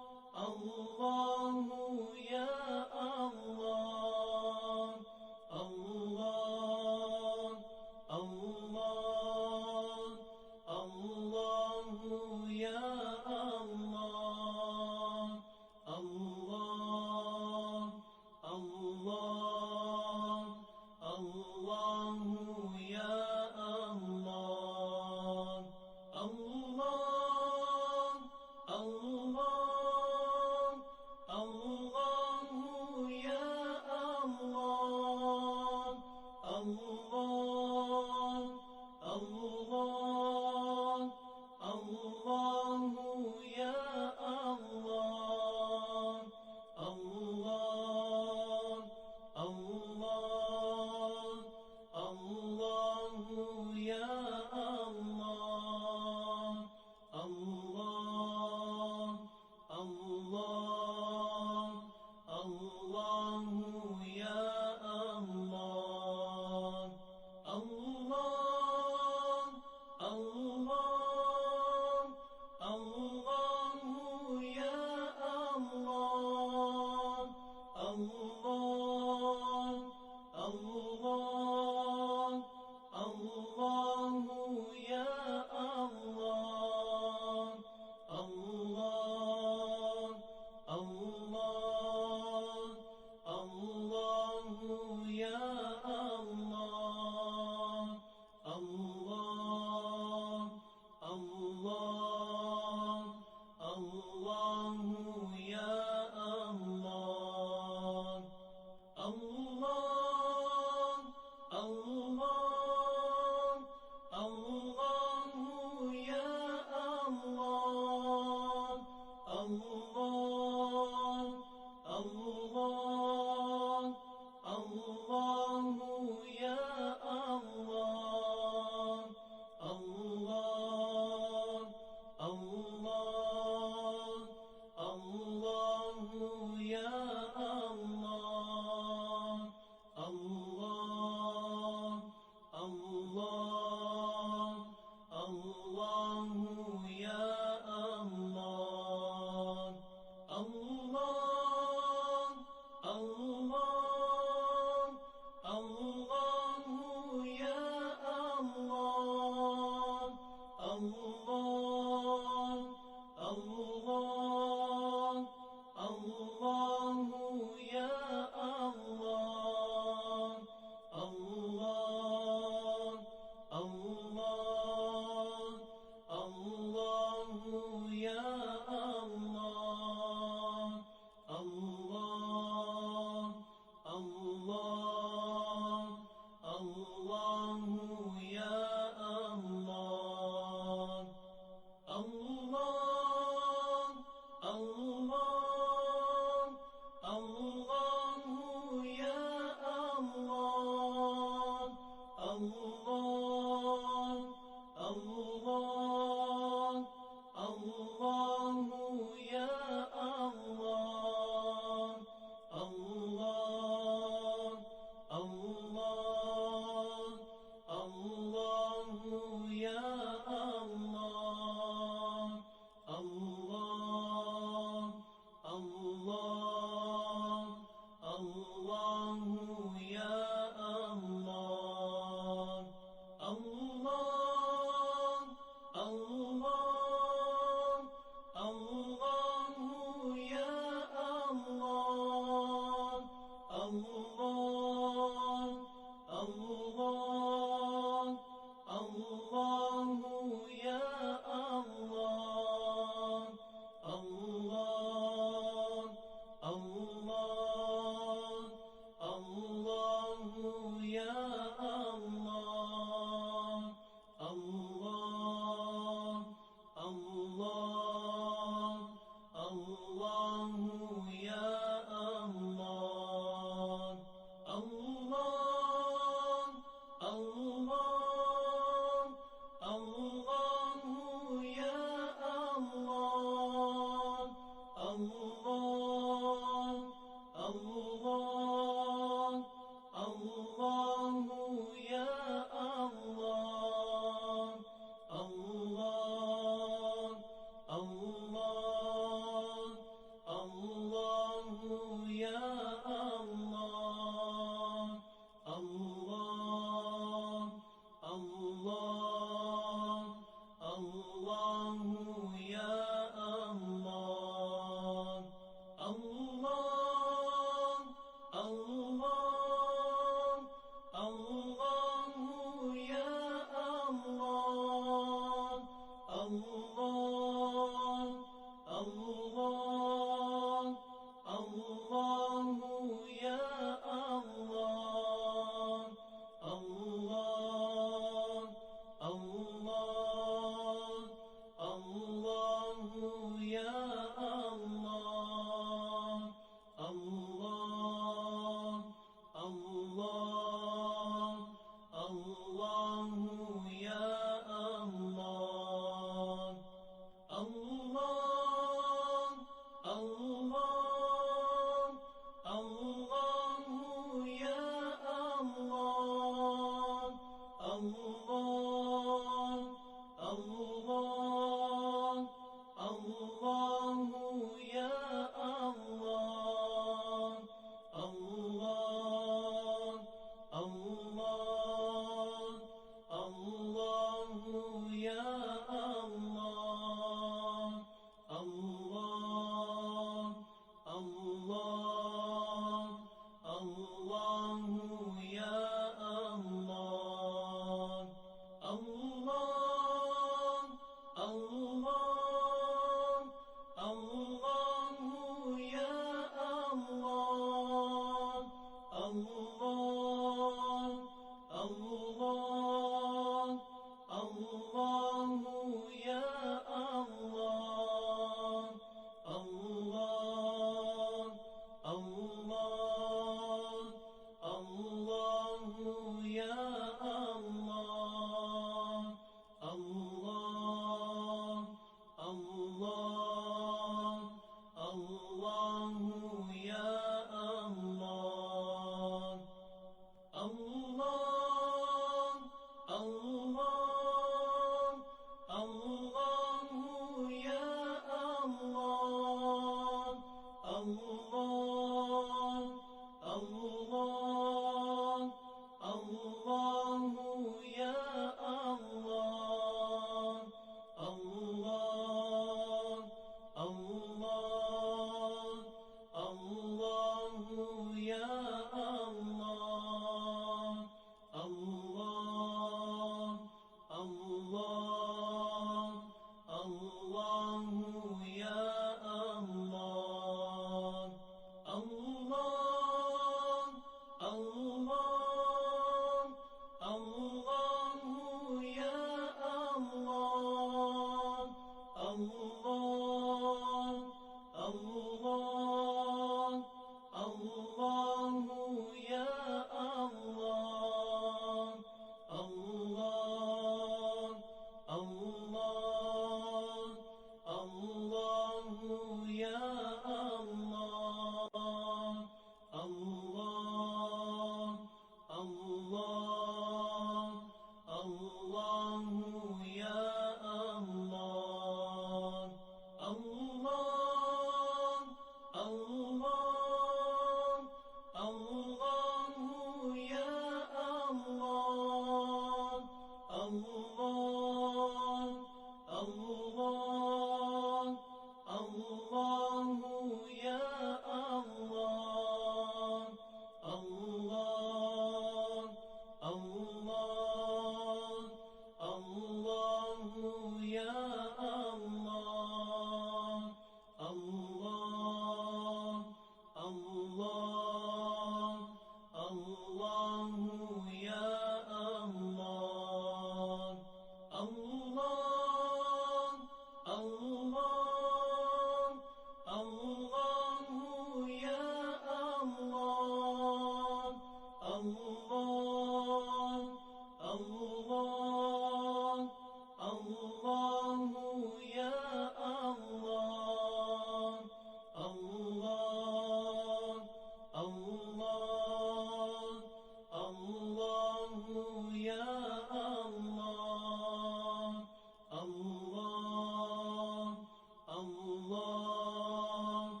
الله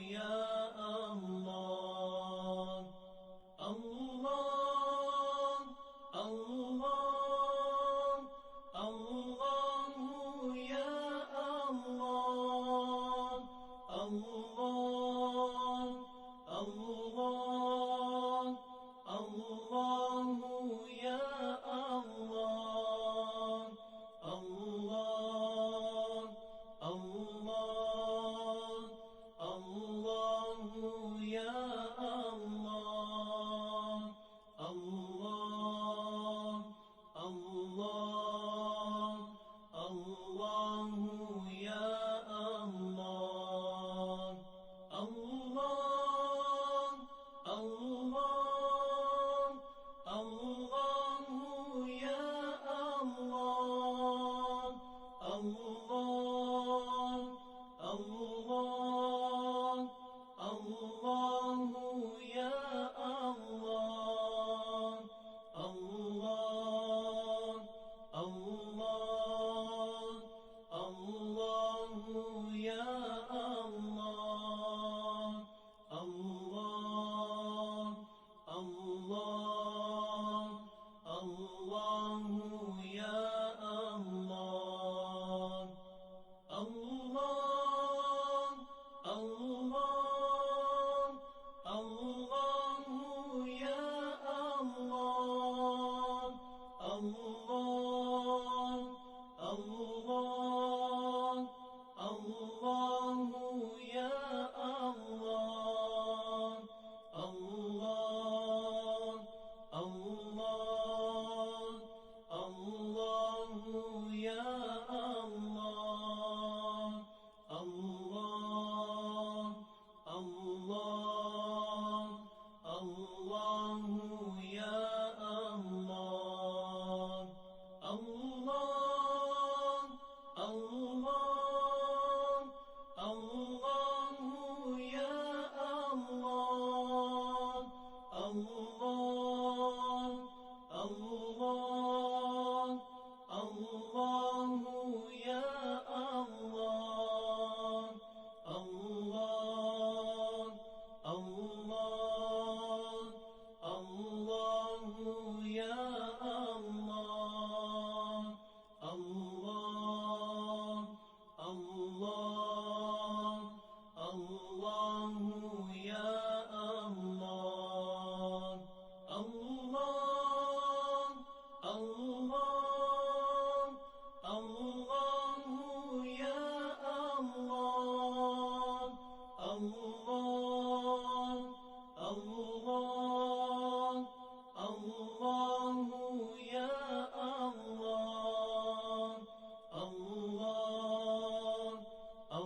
يا الله الله الله الله يا الله الله الله الله يا الله الله الله الله يا الله الله الله الله يا الله الله الله الله يا الله الله الله الله يا الله الله الله الله يا الله الله الله الله يا الله الله الله الله يا الله الله الله الله يا الله الله الله الله يا الله الله الله الله يا الله الله الله الله يا الله الله الله الله يا الله الله الله الله يا الله الله الله الله يا الله الله الله الله يا الله الله الله الله يا الله الله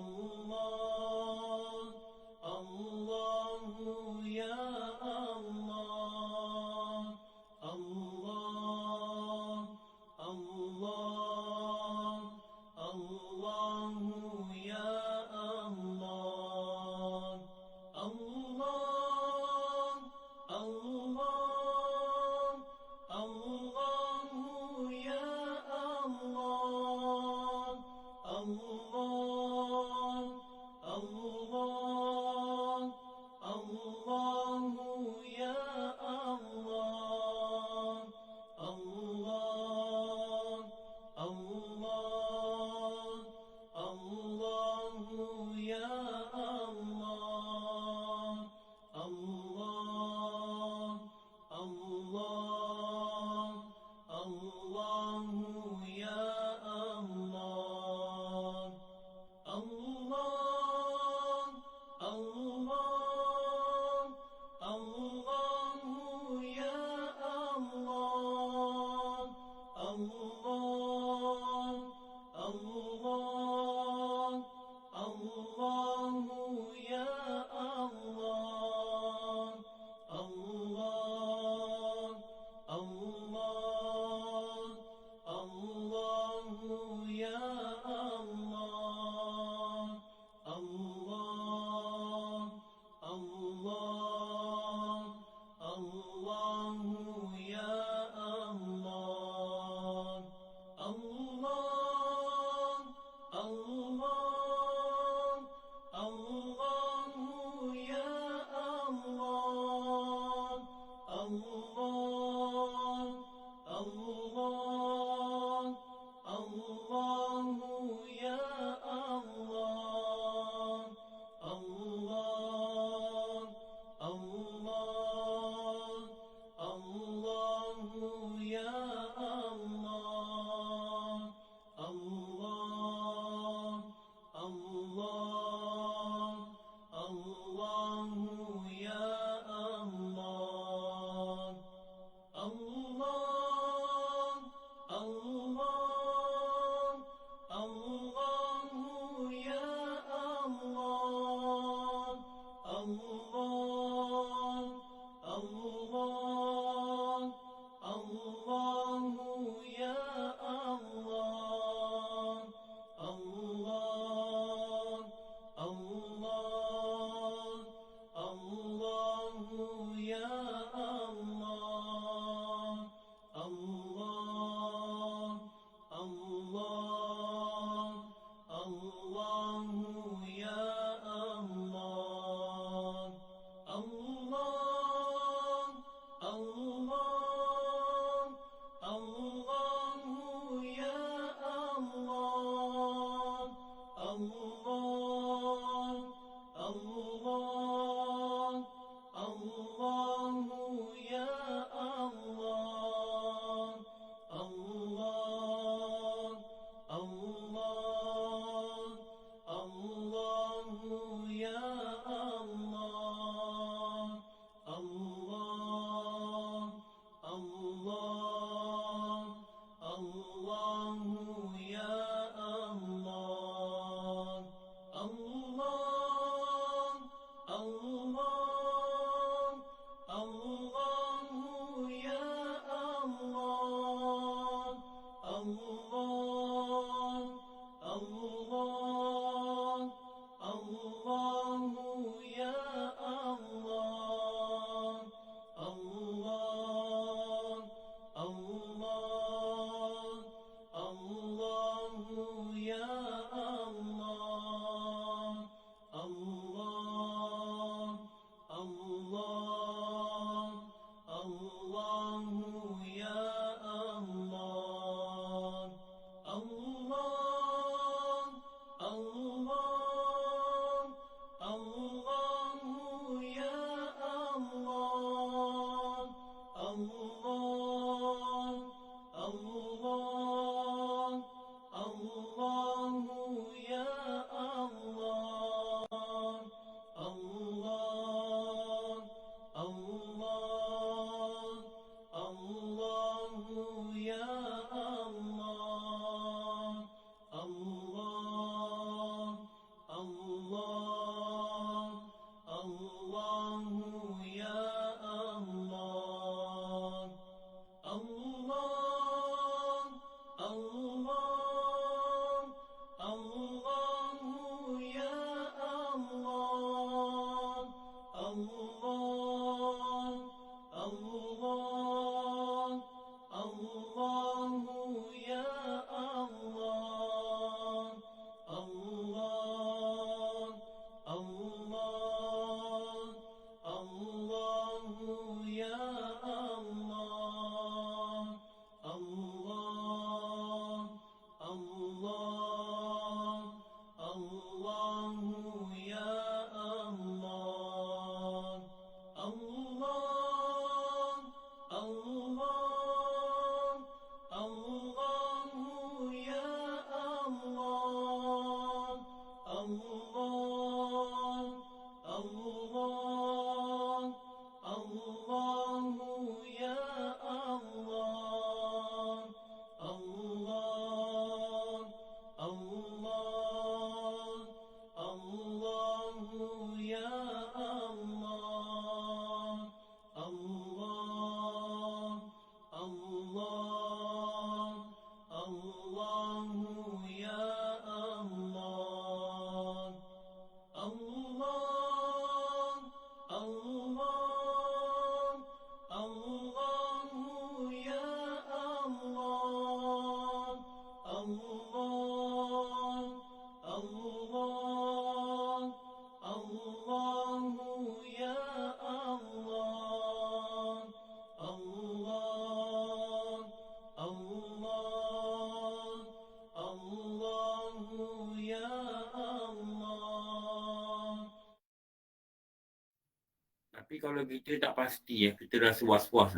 Tapi kalau kita tak pasti kita rasa was-was.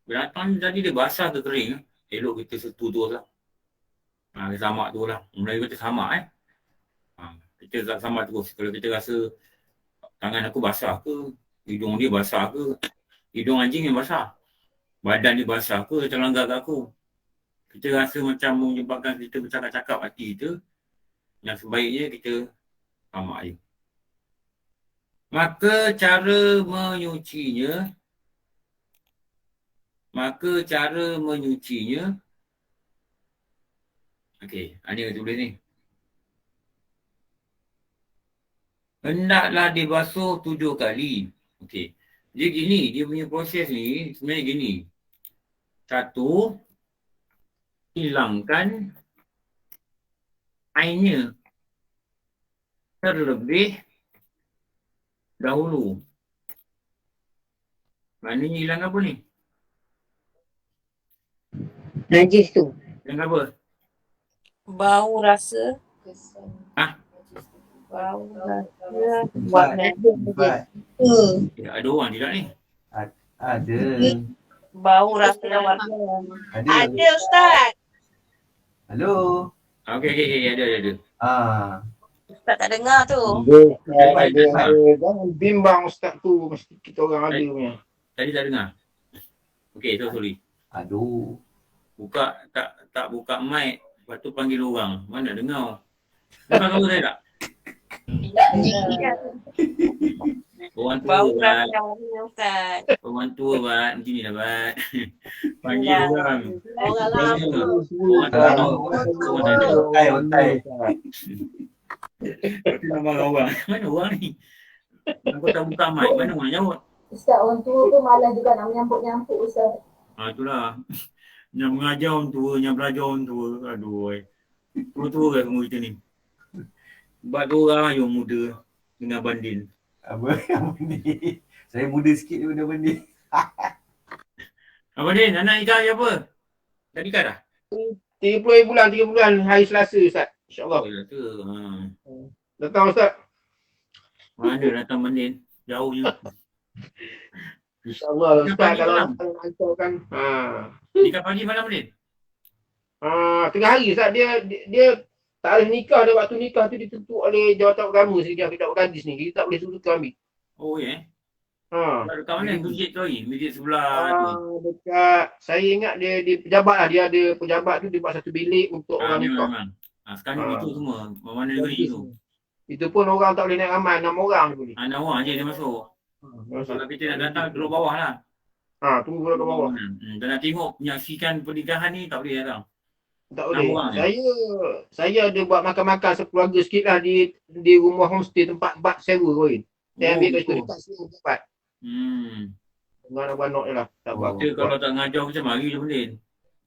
Binatang jadi dia basah ke kering, elok kita setu tu lah. Samak tu lah. Melayu kata samak kita tak samak terus. Kalau kita rasa tangan aku basah ke, hidung dia basah ke, hidung anjing yang basah, badan dia basah ke, terlanggar ke aku. Kita rasa macam menyebabkan kita bercakap-cakap hati kita, yang sebaiknya kita samak je. Maka cara menyucinya, okey, ada yang tulis ni. Hendaklah dibasuh 7 kali. Okey. Dia gini, dia punya proses ni sebenarnya gini. 1, hilangkan airnya. terlebih dahulu. Maknanya hilang apa ni? Najis tu. Hilang apa? Bau rasa. Hah? Bau rasa. Buat Empat. Ada orang tidak ni? Ada. bau rasa warna. Ada Ustaz. Halo. Okey, ada. Ustaz tak dengar tu. Ada. Jangan bimbang Ustaz tu. Mesti kita orang ada punya. Tadi tak dengar? Okey, sorry. Aduh. Buka, tak buka mic. Lepas tu panggil orang. Mana dengar? Dengar kamu saya tak? Orang tua Bau Bat. rasa warna Ustaz. Orang tua Bat. Macam ni lah Bat. Panggil orang. Orang lama. Otai. Nama orang. Mana orang ni? Aku tak buka mic. Mana orang nyaut? Ustaz, orang tua tu malas juga nak menyampuk-nyampuk Ustaz. Itulah. Yang mengajar orang tua, yang belajar orang tua. Aduh. Tua-tua kan semua kita ni. Sebab tu orang yang muda dengan Bandin. Apa ni? Saya muda sikit daripada Bandin. Abang Din, anak nikah hari apa? Dah nikah dah? 3 bulan hari Selasa Ustaz. InsyaAllah. Oh, tu. Datang Ustaz. Mana datang Bandin? Jauh je. InsyaAllah Ustaz kalau datang hantarkan. Nikah pagi malam Bandin? Tengah hari Ustaz. Dia tak ada nikah. Dia waktu nikah tu ditentu oleh jawatan agama sehingga kita berkadis ni. Kita tak boleh suruh tu ambil. Oh ya? Dekat mana? Masjid tu lagi? Masjid sebelah tu? Dekat, saya ingat dia pejabat lah. Dia ada pejabat tu dia buat satu bilik untuk orang nikah. Memang. Sekarang itu semua. Mana negeri tu? Itu pun orang tak boleh naik ramai. 6 orang dia boleh. 6 orang je dia masuk. Kalau kita nak datang duduk bawah lah. Tunggu duduk bawah. Dan nak tengok, menyaksikan pernikahan ni tak boleh datang. Tak boleh. Saya ada buat makan-makan sekeluarga sikit lah di rumah homestay tempat bak sewa koin. Saya ambil kat situ dekat sini tempat. Dengan anak-anak je lah. Tak buat apa. Kalau tak ngajar macam mari je Bandin.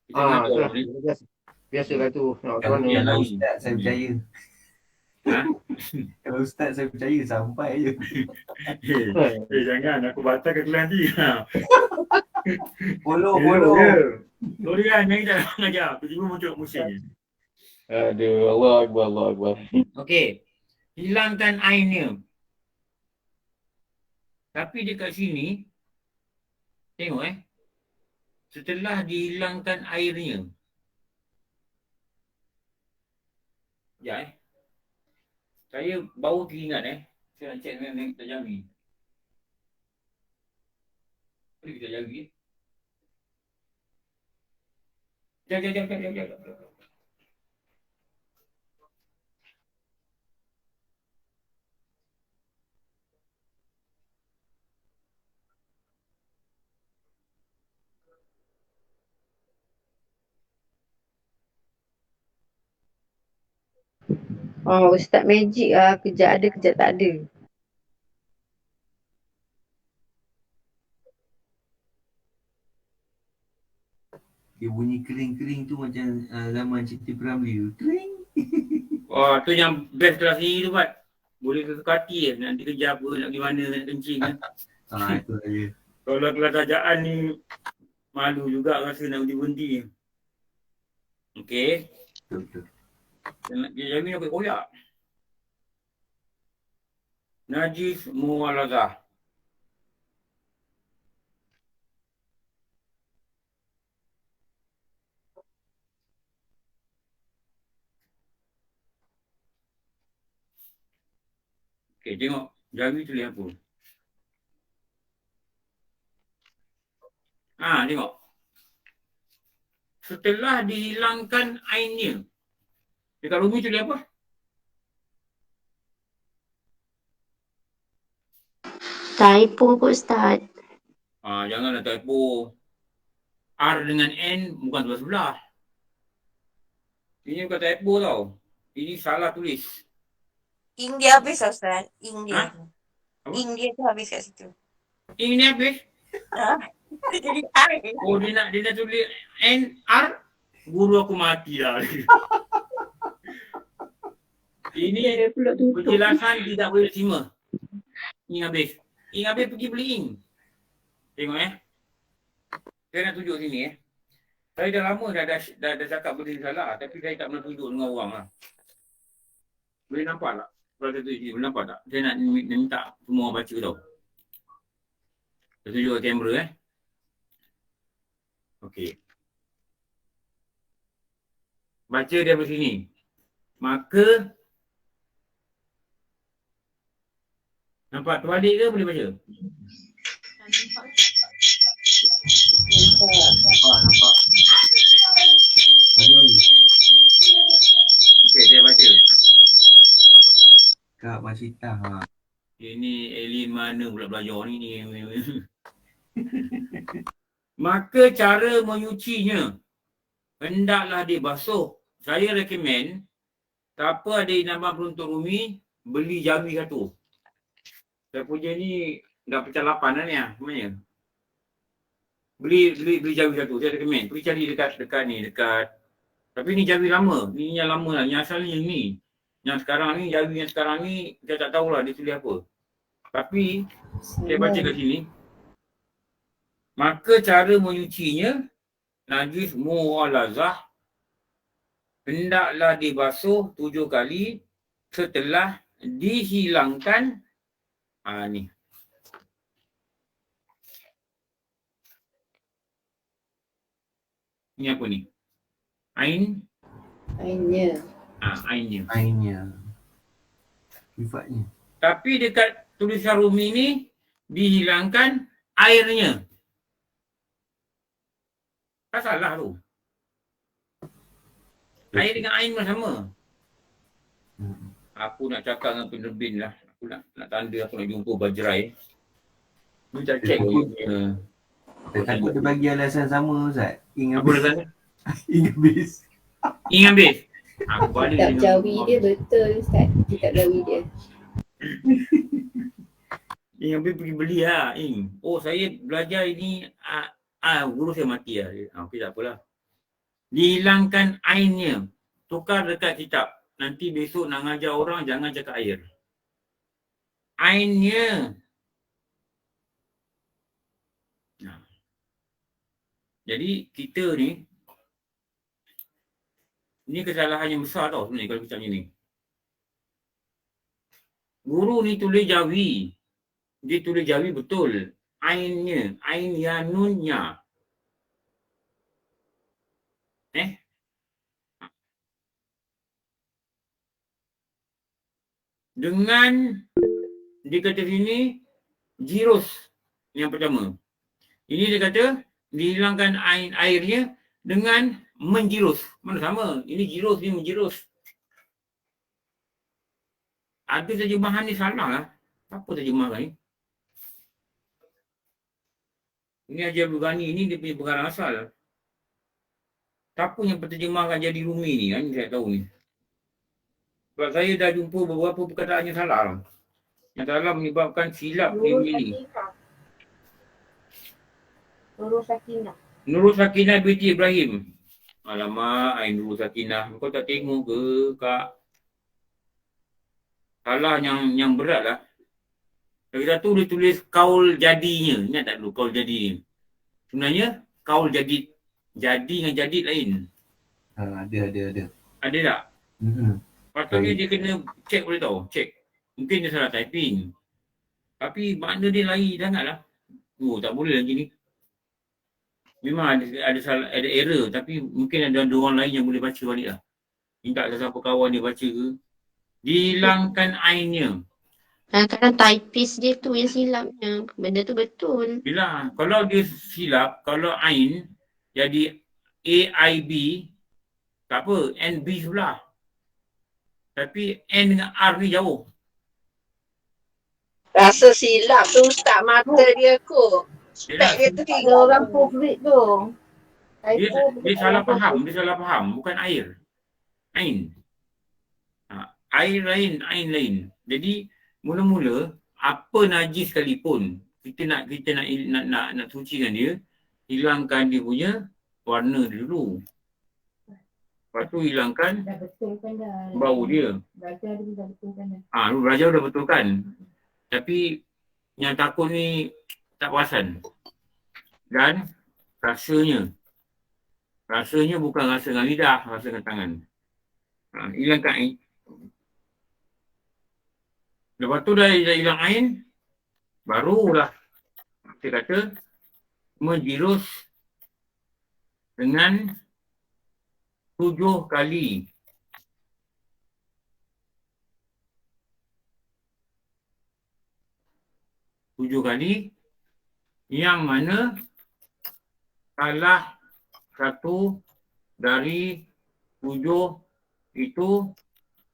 Kita ngajar boleh. Biasalah tu. Kalau Ustaz saya percaya. Kalau Ustaz saya percaya sampai je. Jangan aku batal ke kelas nanti. Follow. Sorry kan, yang kita nak ngajar. Tiba-tiba muncul musim. Aduh, Allah Akbar. Okey. Hilangkan airnya. Tapi dekat sini, tengok setelah dihilangkan airnya. Ya saya baru teringat saya nak cek dengan kita Jami. Boleh kita Jami? Jap. Ustaz magic lah. Kejap ada, kejap tak ada. Dia bunyi kering-kering tu macam zaman cerita Piramli tu. Kering. Wah, tu yang best kelas ni tu Pat. Boleh kekati nanti kerja apa, nak pergi mana, nak kencing kan. Itu saja. Kalau kelas ajaan ni, malu juga rasa nak berhenti. Okey. Betul. Dia Jami nak koyak. Najis muwalazah. Okey, tengok. Jami tulis apa? Tengok. Setelah dihilangkan airnya. Dekat Rumi tulis apa? Typo kot Ustaz. Janganlah typo. R dengan N bukan sebelah-sebelah. Ini bukan typo tau. Ini salah tulis. Ing dia habis Ustaz. Ing dia. Ing dia tu habis kat situ. Ing ni habis? Jadi R. Oh dia nak tulis N, R. Guru aku mati dah. Ini penjelasan tidak boleh terima. Ing habis. Ing habis pergi beli ing. Tengok Saya nak tunjuk sini Saya dah lama dah cakap benda ni salah, tapi saya tak pernah tunjuk dengan orang lah. Boleh nampak tak? Kalau saya tunjuk sini, boleh nampak tak? Saya nak minta semua orang baca tau. Saya tunjuk ke kamera Okey. Baca daripada sini. Maka nampak terbalik ke boleh baca? Nampak. Aduh. Okey, saya baca. Kak Masita. Ini alien mana pula belajar ni. Maka cara menyucinya hendaklah dibasuh. Saya recommend siapa ada nama peruntuk Rumi beli jawi satu. Saya punya ni dah pecah 8 dah ni sebenarnya. Beli jawi satu. Saya recommend. Pergi cari dekat ni, dekat. Tapi ni jawi lama. Ni yang lama lah. Yang asalnya ni. Yang sekarang ni, jawi yang sekarang ni, saya tak tahulah dia tulis apa. Tapi, saya baca kat sini. Maka cara menyucinya, najis mu'alazah, hendaklah dibasuh 7 kali setelah dihilangkan. Ni. Ni apa ni? Ain? Ainnya. Ainnya. Sifatnya. Tapi dekat tulisan Rumi ni dihilangkan airnya. Tak salah tu. Air dengan ain pun sama. Aku nak cakap dengan penerbit lah. Aku nak tanda aku nak jumpa Bajrai. Ni tak check pun. Saya takut dia bagi alasan sama Ustaz. Apa alasan? Ing habis. Ing habis? Aku balik Kitab jawi dia betul Ustaz. Kitab jawi dia. Ing habis pergi beli lah Ing. Oh saya belajar ini guru saya mati lah. Okey tak apalah. Dihilangkan ainnya. Tukar dekat kitab. Nanti besok nak ngajar orang jangan cakap air. Ainnya. Jadi kita ni kesalahan yang besar tau sebenarnya kalau kita macam ni. Guru ni tulis jawi. Dia tulis jawi betul. Ainnya, ain ya nunnya. Dengan dia kata sini jirus yang pertama. Ini dia kata dihilangkan airnya dengan menjirus. Mana sama? Ini jirus, ni menjirus. Ada terjemahan ni salah lah. Apa terjemahan ni? Ini Haji Abdul Ghani ni dia punya pengarang asal. Siapa yang penterjemahkan jadi Rumi ni? Ini saya tahu ni. Sebab saya dah jumpa beberapa perkataan yang salah. Yang salah menyebabkan silap di Rumi ni. Nurul Sakinah binti Ibrahim. Alamak, Nurul Sakinah. Kau tak tengok ke, Kak? Salah yang berat lah. Lagi satu dia tulis kaul jadinya. Ingat tak dulu kaul jadi ni? Sebenarnya kaul jadi dengan jadid lain. Ada. Ada tak? Patutnya dia kena check boleh tahu. Check. Mungkin dia salah typing. Tapi makna dia lain sangat lah. Oh tak boleh lagi ni. Memang ada error. Tapi mungkin ada orang lain yang boleh baca balik lah. Minta siapa kawan dia baca ke. Dihilangkan ainnya. Kadang-kadang typist dia tu yang silapnya. Benda tu betul. Bila kalau dia silap, kalau ain jadi AIB, tak apa, NB sebelah. Tapi N dengan R ni jauh. Rasa silap tu Ustaz mata dia kot. Spek dia tu Ada orang proofread tu. Dia salah faham, bukan air. Ain. Air lain, ain lain. Jadi mula-mula apa najis sekalipun kita nak sucikan dia, hilangkan dia punya warna dulu. Lepas tu hilangkan Dah betulkan dah. bau dia. Belajar dia dah betulkan dah. Belajar dah betulkan. Tapi yang takut ni tak perasan. Dan rasanya bukan rasa dengan lidah, rasa dengan tangan. Hilangkan air. Lepas tu dah hilang air, barulah kita kata menjirus dengan 7 kali. Yang mana salah satu dari 7 itu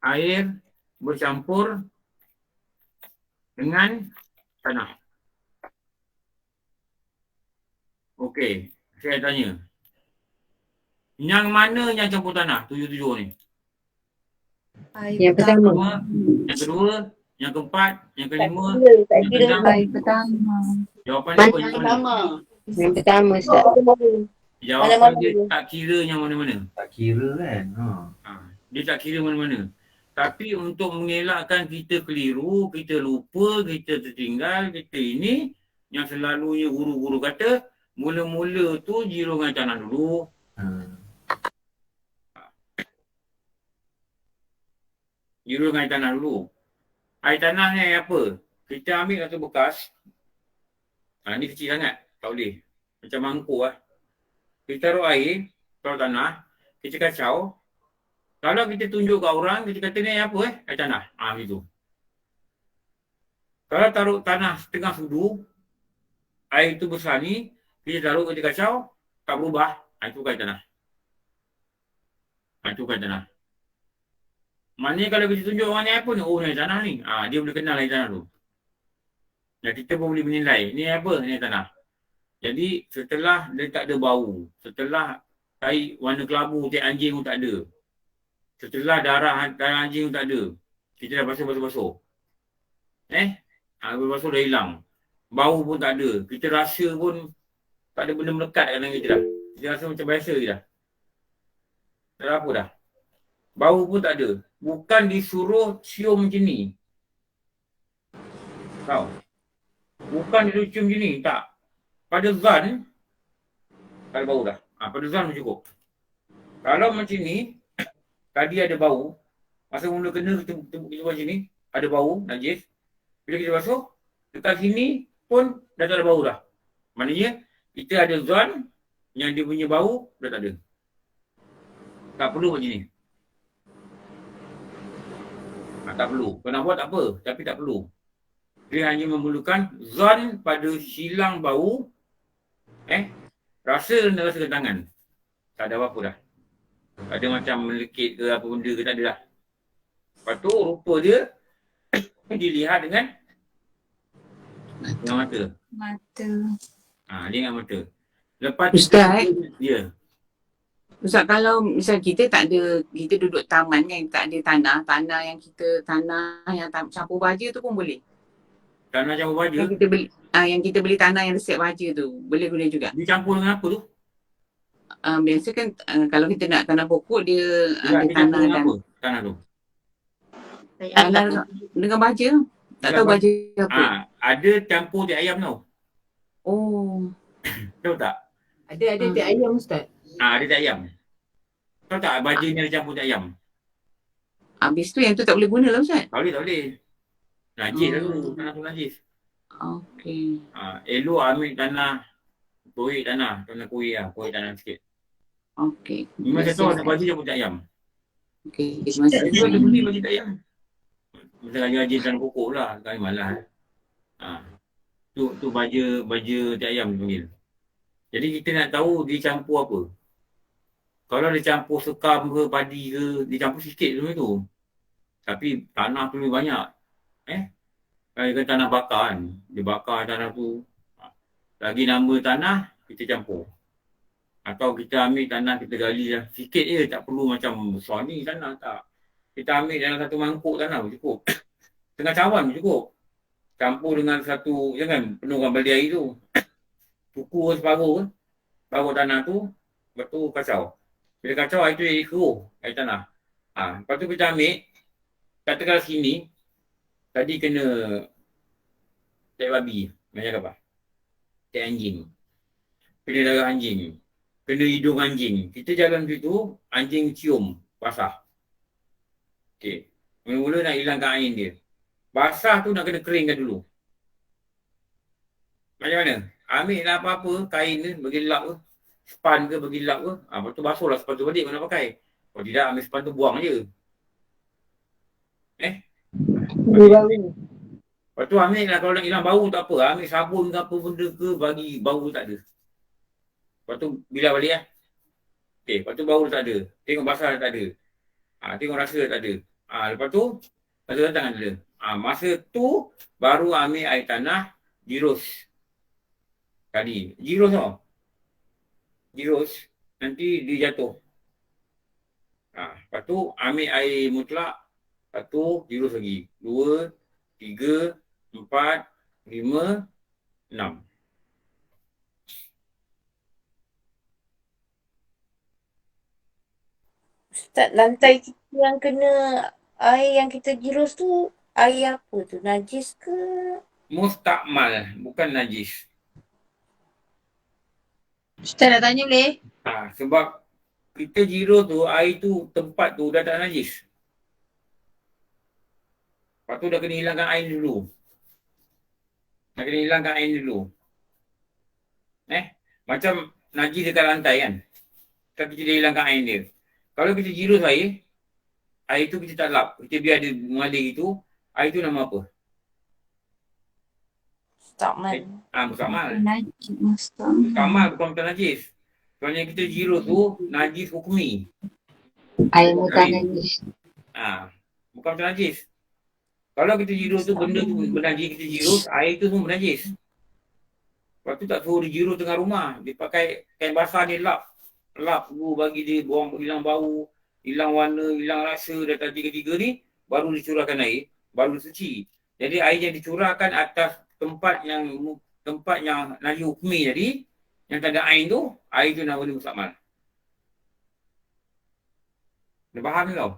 air bercampur dengan tanah. Okey, saya tanya. Yang mana yang campur tanah? 7 ni. Yang pertama. Yang kedua, yang keempat, yang kelima, Tak yang kira. keenam. pertama. Jawapan dia apa? Yang mana? Yang pertama, Ustaz. Jawapan dia tak kira yang mana-mana. Tak kira kan. Dia tak kira mana-mana. Tapi untuk mengelakkan kita keliru, kita lupa, kita tertinggal, kita ini, yang selalunya guru-guru kata, mula-mula tu jirungan tanah dulu. Jirungan tanah dulu. Air tanah ni apa? Kita ambil satu bekas. Ni kecil sangat. Tak boleh. Macam mangkuk lah. Kita taruh air, taruh tanah, kita kacau. Kalau kita tunjuk kat orang, kita kata ni apa air tanah. Gitu. Kalau taruh tanah setengah sudu, air tu besar ni, kita taruh, kita kacau, tak berubah, itu bukan air tanah. Itu bukan air tanah. Maknanya kalau kita tunjuk orang ni apa ni, oh ni air tanah ni. Dia boleh kenal air tanah tu. Dan kita pun boleh menilai, ni apa, ni air tanah. Jadi setelah dia tak ada bau, setelah air warna kelabu, tiap anjing pun tak ada. Setelah darah anjing pun tak ada. Kita dah basuh-basuh. Basuh dah hilang. Bau pun tak ada. Kita rasa pun tak ada benda melekat kat dalam kita dah. Kita rasa macam biasa je dah. Tak ada apa dah. Bau pun tak ada. Bukan disuruh cium macam ni. Tahu? Bukan disuruh cium macam ni. Tak. Pada zan, tak ada bau dah. Pada zan cukup. Kalau macam ni, tadi ada bau. Masa mula kena kita buat macam ni, ada bau, najis. Bila kita basuh, dekat sini pun dah tak ada bau dah. Maknanya, kita ada zon yang dia punya bau, dah tak ada. Tak perlu macam ni. Tak perlu. Kau nak buat tak apa, tapi tak perlu. Dia hanya memerlukan zon pada silang bau, rasa dan rasa tangan. Tak ada apa-apa dah. Tak ada macam melekit ke apa benda ke, tak ada dah. Lepas tu rupa dia dilihat dengan mata. Dia dengan mata. Lepas Ustaz, dia. Ustaz, kalau misal kita tak ada, kita duduk taman kan, tak ada tanah yang campur baja tu pun boleh. Tanah campur baja? Yang kita beli tanah yang resep baja tu, boleh guna juga. Dicampur dengan apa tu? Biasa kan kalau kita nak tanah pokok dia ada tanah dan apa? Tanah tu. Tanah dengan baja. Tak tahu baja apa. Ada campur tiap ayam tau. Oh. Tahu tak? Ada tiap ayam, Ustaz. Ada tiap ayam. Tahu tak baja ni ada campur tiap ayam? Habis tu yang tu tak boleh guna lah, Ustaz? Tak boleh. Najis lah tu. Tanah tu najis. Okey. Elok ambil tanah kuih tanah tanah sikit. Okey. Memang saya tahu ada baju campur tiap ayam. Okey. Itu ada beli baju tiap ayam. Macam rajin tanah pokok lah. Kami malas. Tu baja tiap ayam dipanggil. Jadi kita nak tahu dia campur apa. Kalau dia campur sekam ke padi ke, dia campur sikit tu. Tapi tanah tu lebih banyak. Kan tanah bakar kan. Dia bakar tanah tu. Lagi nama tanah, kita campur. Atau kita ambil tanah, kita gali lah. Sikit je, tak perlu macam besar ni tanah, tak. Kita ambil dalam satu mangkuk tanah pun cukup. Tengah cawan pun cukup. Campur dengan satu, jangan penuhkan baldi air tu. Cukur separuh kan. Baru tanah tu, lepas tu kacau. Bila kacau air tu jadi keruh, air tanah. Lepas tu kita ambil, katakanlah sini, tadi kena tai babi, macam apa? Tai anjing. Kena darah anjing. Kena hidung anjing. Kita jalan situ, anjing cium, basah. Okey. Mula-mula nak hilangkan air dia. Basah tu nak kena keringkan dulu. Macam mana? Ambil lah apa-apa, kain ke, bagi lap ke, span ke, bagi lap ke. Lepas tu basuh lah span tu balik mana pakai. Kalau tidak, ambil span tu buang je. Lepas tu ambil lah kalau nak hilang bau tak apa. Ambil sabun ke apa benda ke, bagi bau tak ada. Lepas tu bilas balik lah. Okay, lepas tu bau tak ada. Tengok basah tak ada. Tengok rasa tak ada. Lepas tu, basuh tangan dia. Masa tu, baru ambil air tanah, jirus. Kali. Jirus tau. Jirus. Nanti dia jatuh. Lepas tu, ambil air mutlak. Lepas tu, jirus lagi. 2, 3, 4, 5, 6. Ustaz, lantai kita yang kena air yang kita jirus tu, air apa tu? Najis ke? Mustakmal, bukan najis. Ustaz nak tanya boleh? Sebab kita jirus tu, air tu, tempat tu dah tak najis. Lepas tu dah kena hilangkan air dulu. Dah kena hilangkan air dulu. Macam najis dekat lantai kan. Tapi kita dah hilangkan air dia. Kalau kita jirus air tu kita tak lap. Kita biar dia mengalir gitu, air tu nama apa? Mustakmal. Mustakmal. Mustakmal. Mustakmal bukan najis. Soalnya kita jirus tu najis hukmi. Air bukan najis. Bukan macam najis. Kalau kita jirus tu benda tu bernajis, kita jirus, air tu semua bernajis. Lepas tu tak suruh dia jirus tengah rumah. Dia pakai kain basah dia lap. Lap dulu bagi dia buang hilang bau, hilang warna, hilang rasa. Dah tiga-tiga ni baru dicurahkan air, baru suci. Jadi air yang dicurahkan atas tempat yang najis hukmi tadi, yang tak ada air tu nama dia mustakmal. Dah faham ke kau?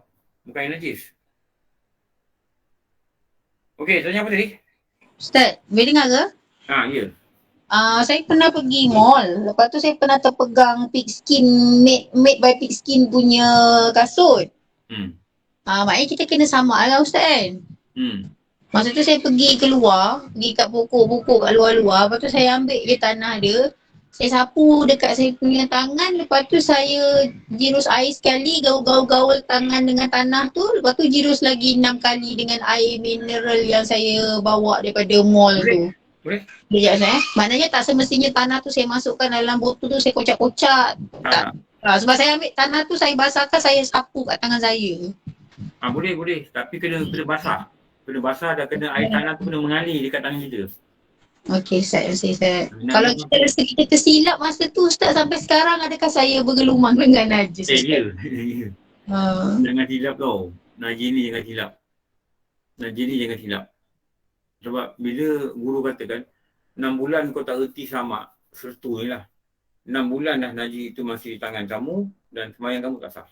Bukan yang najis. Okey, tanya apa tadi? Ustaz, boleh dengar ke? Ya. Saya pernah pergi mall. Lepas tu saya pernah terpegang Pigskin, made by Pigskin punya kasut. Maknanya kita kena samak lah Ustaz kan? Masa tu saya pergi keluar, pergi kat pokok-pokok kat luar-luar. Lepas tu saya ambil je tanah dia. Saya sapu dekat saya punya tangan. Lepas tu saya jirus air sekali, gaul-gaul tangan dengan tanah tu. Lepas tu jirus lagi 6 kali dengan air mineral yang saya bawa daripada mall tu. Boleh? Sekejap saya. Maknanya tak semestinya tanah tu saya masukkan dalam botol tu, saya kocak-kocak. Tak. Sebab saya ambil tanah tu, saya basahkan, saya sapu kat tangan saya. Boleh. Tapi kena basah. Kena basah dan kena air tanah tu kena mengalir dekat tangan kita. Okey, Ustaz. Kalau kita rasa kita tersilap masa tu, Ustaz, sampai sekarang adakah saya bergelumang dengan najis? Ya. Jangan silap tau. Najis ni jangan silap. Sebab bila guru katakan 6 bulan kau tak erti samak, sertu ni lah. 6 bulan dah najis itu masih di tangan kamu dan sembahyang kamu tak sah.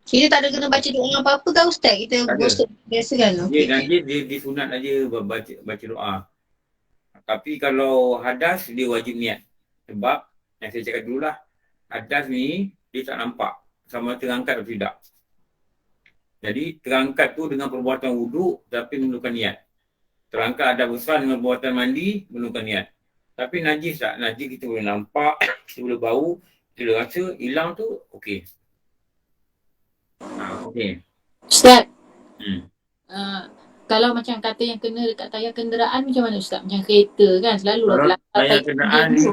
Kita tak ada kena baca doa apa-apa kan Ustaz? Kita biasa kan? Najis dia disunat aja baca doa. Tapi kalau hadas dia wajib niat. Sebab yang saya cakap dulu lah, hadas ni dia tak nampak sama terangkat atau tidak. Jadi terangkat tu dengan perbuatan wuduk tapi memerlukan niat. Terangkat ada besar dengan perbuatan mandi memerlukan niat. Tapi najis tak? Najis kita boleh nampak, kita boleh bau, kita boleh rasa, hilang tu okey. Okey. Ustaz. Kalau macam kata yang kena dekat tayar kenderaan macam mana Ustaz? Macam kereta kan selalu lah. Tayar kenderaan ni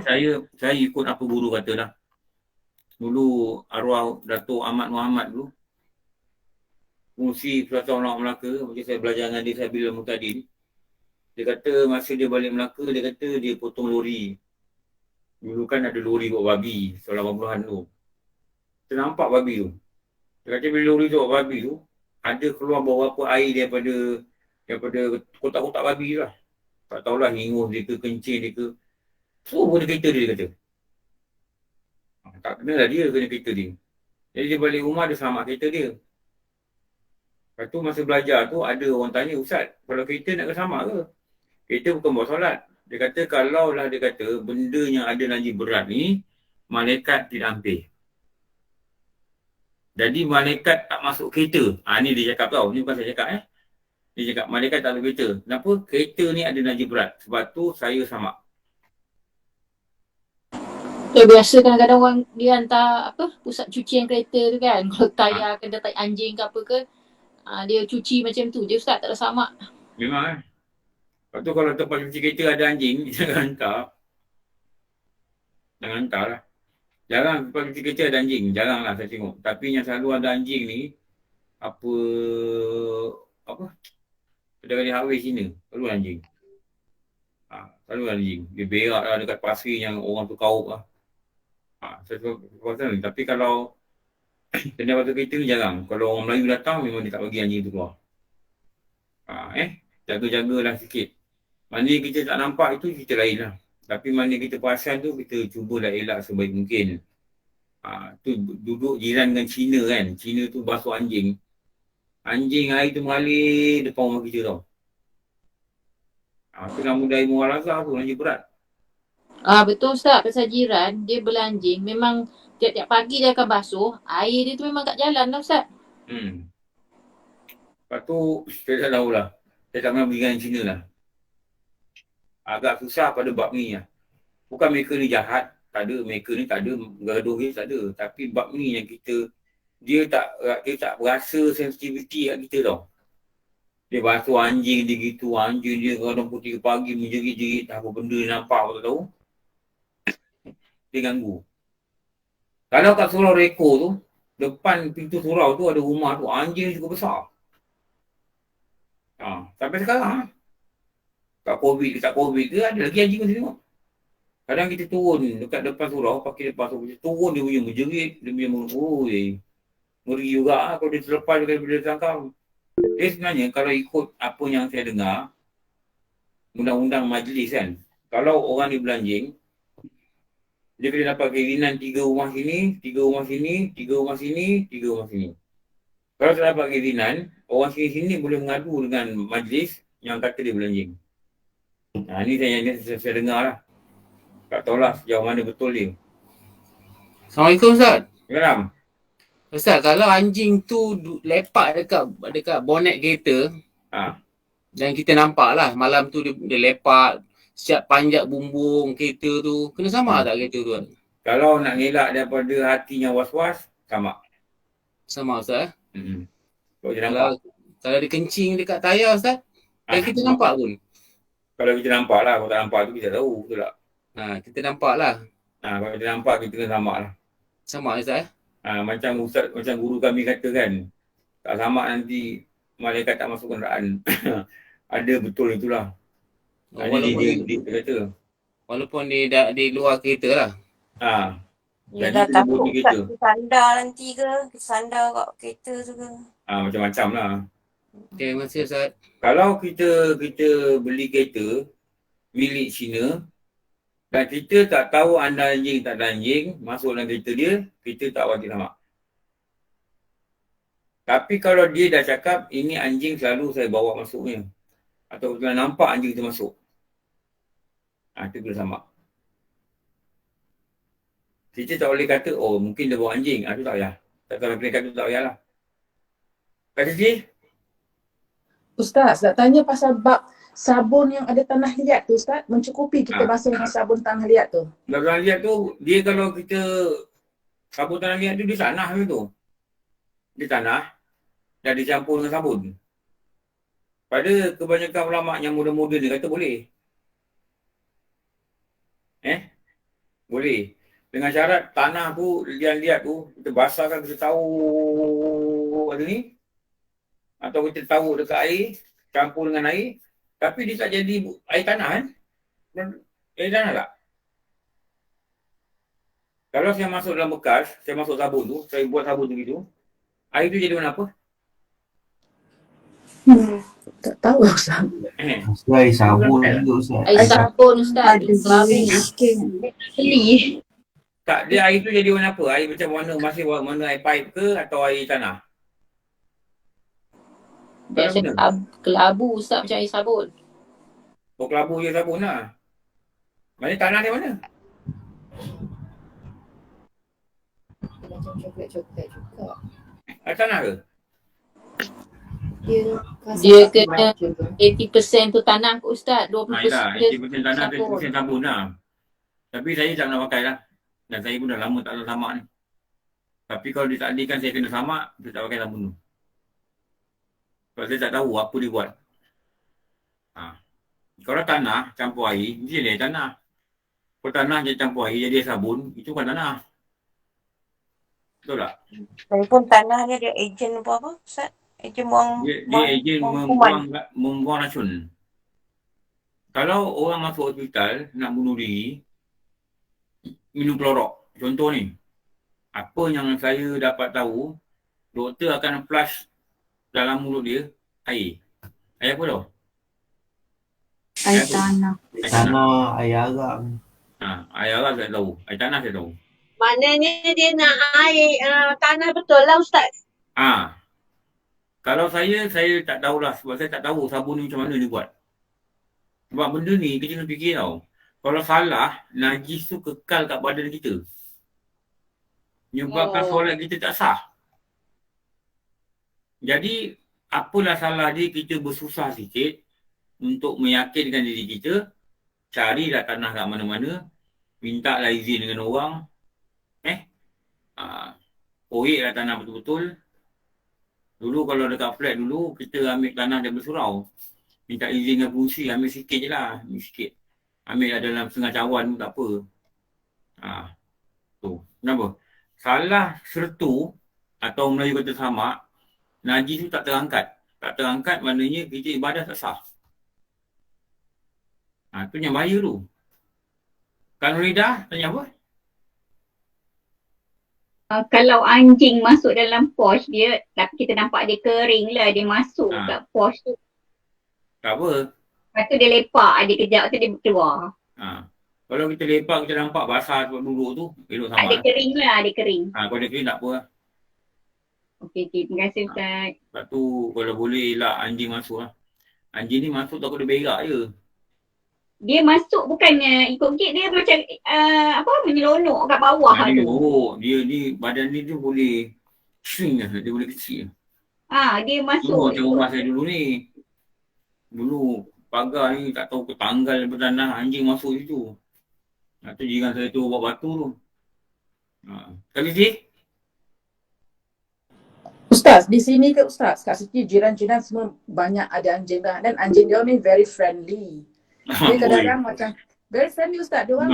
saya ikut apa guru kata lah. Dulu arwah Datuk Ahmad Muhammad dulu. Fungsi Persatuan Ulama Melaka, macam saya belajar dengan dia Sabil Mutadin. Dia kata masa dia balik Melaka, dia kata dia potong lori. Dulu kan ada lori bawa babi, 80-an tu. Kita nampak babi tu. Dia kata bila lori tu bawa babi tu, ada keluar beberapa air daripada kotak-kotak babi tu lah. Tak tahulah hingus dia ke, kencing dia ke. Semua benda kereta dia kata. Tak kena lah dia kena kereta dia. Jadi dia balik rumah dia selamat kereta dia. Lepas tu masa belajar tu ada orang tanya, Ustaz, kalau kereta nak ke selamat ke? Kereta bukan buat solat. Dia kata kalau lah dia kata benda yang ada najis berat ni, malaikat tidak hampir. Jadi malaikat tak masuk kereta. Ni dia cakap tau. Ni bukan saya cakap Dia cakap malaikat tak masuk kereta. Kenapa? Kereta ni ada najis berat. Sebab tu saya selamat. Biasa kadang-kadang orang dia hantar pusat cucian kereta tu kan. Kalau tayar kena tai anjing ke apa ke, dia cuci macam tu je Ustaz, tak ada sama. Memang Lepas tu kalau tempat cuci kereta ada anjing, jangan hantar. Jangan hantar lah. Jarang tempat cuci kereta ada anjing. Jarang lah saya tengok. Tapi yang selalu ada anjing ni, Kedai Harvey Cina, selalu anjing. Selalu anjing. Dia berak lah dekat pasir yang orang tu kaup lah. Tapi kalau kedai pasir kereta ni jarang. Kalau orang Melayu datang, memang dia tak bagi anjing tu keluar. Jaga-jagalah sikit. Mana kita tak nampak itu cerita lain lah. Tapi mana kita perasan tu, kita cubalah elak sebaik mungkin. Tu duduk jiran dengan Cina kan. Cina tu basuh anjing. Anjing hari tu mengalir depan rumah kita tau. Tu nama dari Muar Lazar tu, anjing berat. Betul Ustaz, pasal jiran, dia belanjing. Memang tiap-tiap pagi dia akan basuh. Air dia tu memang kat jalan lah Ustaz. Lepas tu, saya tak tahulah. Saya tak pernah pergi dengan Cina lah. Agak susah pada bab ni lah. Bukan mereka ni jahat. Tak ada, mereka ni tak ada. Gaduh ni tak ada. Tapi bab ni yang dia tak berasa sensitivity kat kita tau. Dia basuh anjing dia gitu. Anjing dia kadang pukul 3 pagi menjerit-jerit. Apa benda dia nampak aku tak tahu. Dia ganggu. Kalau kat surau Reko tu, depan pintu surau tu ada rumah tu. Anjing cukup besar. Sampai sekarang kat COVID ke tak COVID ke, ada lagi anjing kita tengok. Kadang kita turun dekat depan surau, pakai depan surau, kita turun dia punya menjerit, dia punya ngeri juga kalau dia terlepas daripada tangkap. Dia sebenarnya kalau ikut apa yang saya dengar, undang-undang majlis kan, kalau orang ni belanjing, dia kena dapat kirinan 3 rumah sini, 3 rumah sini, 3 rumah sini, 3 rumah sini. Kalau tak dapat kirinan, orang sini-sini boleh mengadu dengan majlis yang kata dia belanjing. Ni saya dengar lah. Tak tahulah sejauh mana betul dia. Assalamualaikum Ustaz. Salam. Ustaz, kalau anjing tu lepak dekat bonet kereta, dan kita nampak lah malam tu dia lepak, siap panjat bumbung kereta tu, kena sama tak kereta tu? Kalau nak ngelak daripada hatinya was-was, sama. Sama Ustaz? Kalau kita nampak. Kalau dia kencing dekat tayar Ustaz, dan kita nampak pun. Kalau kita nampak lah, kalau tak nampak tu kita tahu, betul tak? Kita nampak lah. Kalau kita nampak, kita kena sama lah. Sama Ustaz macam Ustaz, macam guru kami kata kan, tak sama nanti malaikat tak masuk kenderaan. Ada betul itulah. Dia kata. Walaupun dia di luar kereta lah. Dia dah takut kita sandar nanti ke, sandar kat kereta tu ke. Macam-macam lah. Okay, terima kasih Ustaz. Kalau kita beli kereta milik Cina dan kita tak tahu anda anjing tak ada anjing masuk dalam kereta dia, kita tak wajib sama. Tapi kalau dia dah cakap ini anjing selalu saya bawa masuknya, atau kita nampak anjing itu masuk, itu kena sama. Kita tak boleh kata mungkin dia bawa anjing, itu tak payah. Tak tahu mereka tu tak payahlah. Kata Cik? Ustaz, nak tanya pasal bab sabun yang ada tanah liat tu Ustaz, mencukupi kita basuh dengan sabun tanah liat tu? Tanah liat tu, dia kalau kita sabun tanah liat tu, dia tanah tu. Dia tanah dan dicampur dengan sabun. Pada kebanyakan ulama yang muda-muda ni kata boleh. Boleh. Dengan syarat tanah tu, yang liat tu, kita basahkan, kita tahu ada ni. Atau kita tahu dekat air, campur dengan air. Tapi dia tak jadi air tanah kan? Air tanah tak? Kalau saya masuk dalam bekas, saya masuk sabun tu, saya buat sabun tu gitu, air tu jadi warna apa? Tak tahu Ustaz. Air sabun juga Ustaz. Air sabun Ustaz. Beli. Tak, dia air tu jadi warna apa? Air macam masih warna air pipe ke atau air tanah? Biasa kelabu Ustaz macam air sabun. Oh, kelabu je sabun lah. Mana tanah dia mana? Macam coklat-coklat juga. Air tanah ke? Dia kena 80% tu tanah ke Ustaz, 20% lah, 80% tanah, 20% sabun lah. Tapi saya tak nak pakai lah. Dan saya pun dah lama tak ada samak ni. Tapi kalau ditakdirkan saya kena samak, saya tak pakai sabun tu. Sebab saya tak tahu apa dia buat. Kalau tanah campur air, mesti dia tanah. Kalau tanah je campur air jadi sabun, itu bukan tanah. Betul tak? Saya pun tanah dia ada ejen apa Ustaz? Ejen Dia ejen membuang racun. Kalau orang masuk hospital nak bunuh diri, minum klorok. Contoh ni. Apa yang saya dapat tahu, doktor akan flush dalam mulut dia air. Air apa tau? Air tanah. Tanah, air arak. Air arak saya tahu. Air tanah saya tahu. Maknanya dia nak air tanah betul lah Ustaz. Kalau saya tak tahulah sebab saya tak tahu sabun ni macam mana dia buat. Sebab benda ni kita kena fikir tau. Kalau salah, najis tu kekal kat badan kita. Menyebabkan solat kita tak sah. Jadi, apalah salah dia kita bersusah sikit untuk meyakinkan diri kita, carilah tanah kat mana-mana, minta lah izin dengan orang, koyeklah tanah betul-betul. Dulu kalau dekat flat dulu, kita ambil tanah daripada surau. Minta izin dengan fungsi, ambil sikit je lah, sikit. Ambil lah dalam setengah cawan pun tak apa. Tu. Kenapa? Salah sertu atau Melayu kata samak, najis tu tak terangkat. Tak terangkat maknanya kita ibadah tak sah. Tu yang bahaya tu. Kan Rida tanya apa? Kalau anjing masuk dalam posh dia, tapi kita nampak dia kering lah, dia masuk kat posh tu. Tak apa. Lepas tu dia lepak, dia kejap tu dia keluar. Kalau kita lepak, kita nampak basah sebab duduk tu, elok sama. Dia kering lah, dia kering. Kalau dia kering tak apa lah. Okey, terima kasih Ustaz. Lepas tu kalau boleh elak anjing masuk lah. Anjing ni masuk takut dia berak je. Dia masuk bukannya ikut gate, dia macam menyelonok kat bawah tu. Dia ni, badan ni tu boleh swing lah, dia boleh kecil. Dia masuk. Macam rumah saya dulu ni. Dulu pagar ni tak tahu ketanggal daripada tanah, anjing masuk situ. Tu jiran saya tu bawa batu tu. Kali Cik? Ustaz, di sini ke Ustaz, kat Siti jiran-jiran semua banyak ada anjing dah. Dan anjing dia ni very friendly. Dia kadang-kadang macam very friendly Ustaz. Dia orang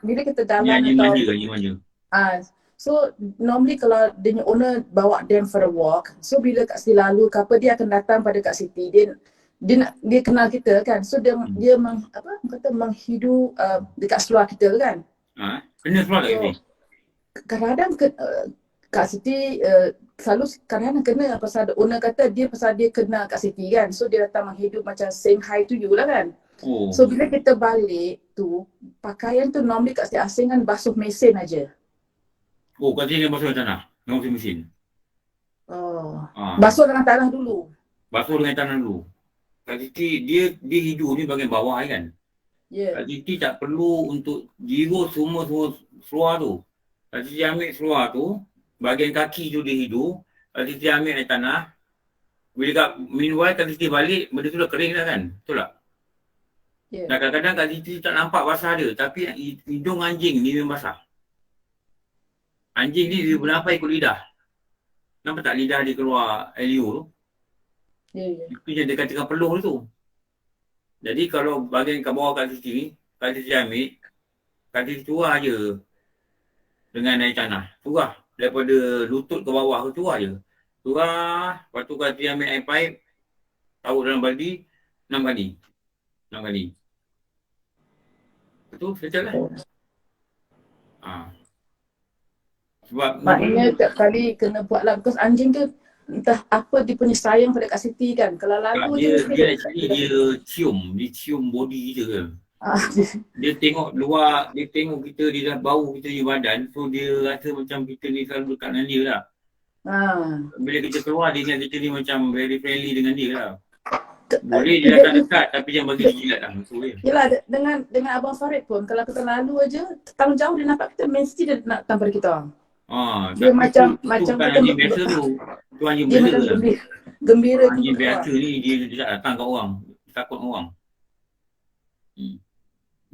bila kita dalam Anjing manja. So normally kalau dia owner bawa them for a walk, so bila Kak Siti lalu ke apa, dia akan datang pada Kak Siti. Dia kenal kita kan. So dia menghidu dekat seluar kita kan. Kena seluar tak ini? Kadang-kadang Kak Siti selalu kadang-kadang kena pasal owner kata pasal dia kenal Kak Siti kan. So dia datang menghidup macam saying hi to you lah kan. So bila kita balik tu, pakaian tu normally Kak Siti asing kan basuh mesin aja. Kak Siti basuh dengan tanah? Dengan mesin? Basuh dengan tanah dulu. Basuh dengan tanah dulu. Kak Siti dia hidup ni bahagian bawah kan. Kak Siti tak perlu untuk jiru semua seluar tu. Kak Siti ambil seluar tu, bahagian kaki tu dia hidup, Kak Siti ambil air tanah. Bila meanwhile Kak Siti balik, benda tu dah kering dah kan. Betul tak? Dan kadang-kadang Kak Siti tak nampak basah dia, tapi hidung anjing ni memang basah. Anjing ni dia bernafas ikut lidah. Nampak tak lidah dia keluar LU tu? Itu yang dia katakan peluh tu. Jadi kalau bahagian kat bawah Kak Siti ambil, Kak Siti curah je dengan air tanah. Curah daripada lutut ke bawah tu curah je. Curah, lepas tu Kak Siti ambil air pipe, taruh dalam baldi 6 kali. 6 kali. Betul, settle lah. Sebab maknanya tiap kali kena buat lah, because anjing tu entah apa dia punya sayang pada Kak Siti kan. Kalau lalu dia cium body kita kan. Dia tengok luar, dia tengok kita, dia dah bau kita di badan. So dia rasa macam kita ni selalu dekat dengan dia lah. Bila kita keluar, dia ingat kita ni macam very friendly dengan dia lah. Boleh dia datang dekat tapi jangan bagi dia jilat lah. Yelah, dengan Abang Farid pun, kalau kita lalu aja, tetang jauh dia nampak kita, mesti dia nak datang pada kita. Dia macam bukan anjing biasa tu. Tu anjing dia bela macam lah. gembira Anjing biasa ni dia tak datang kat orang. Takut orang.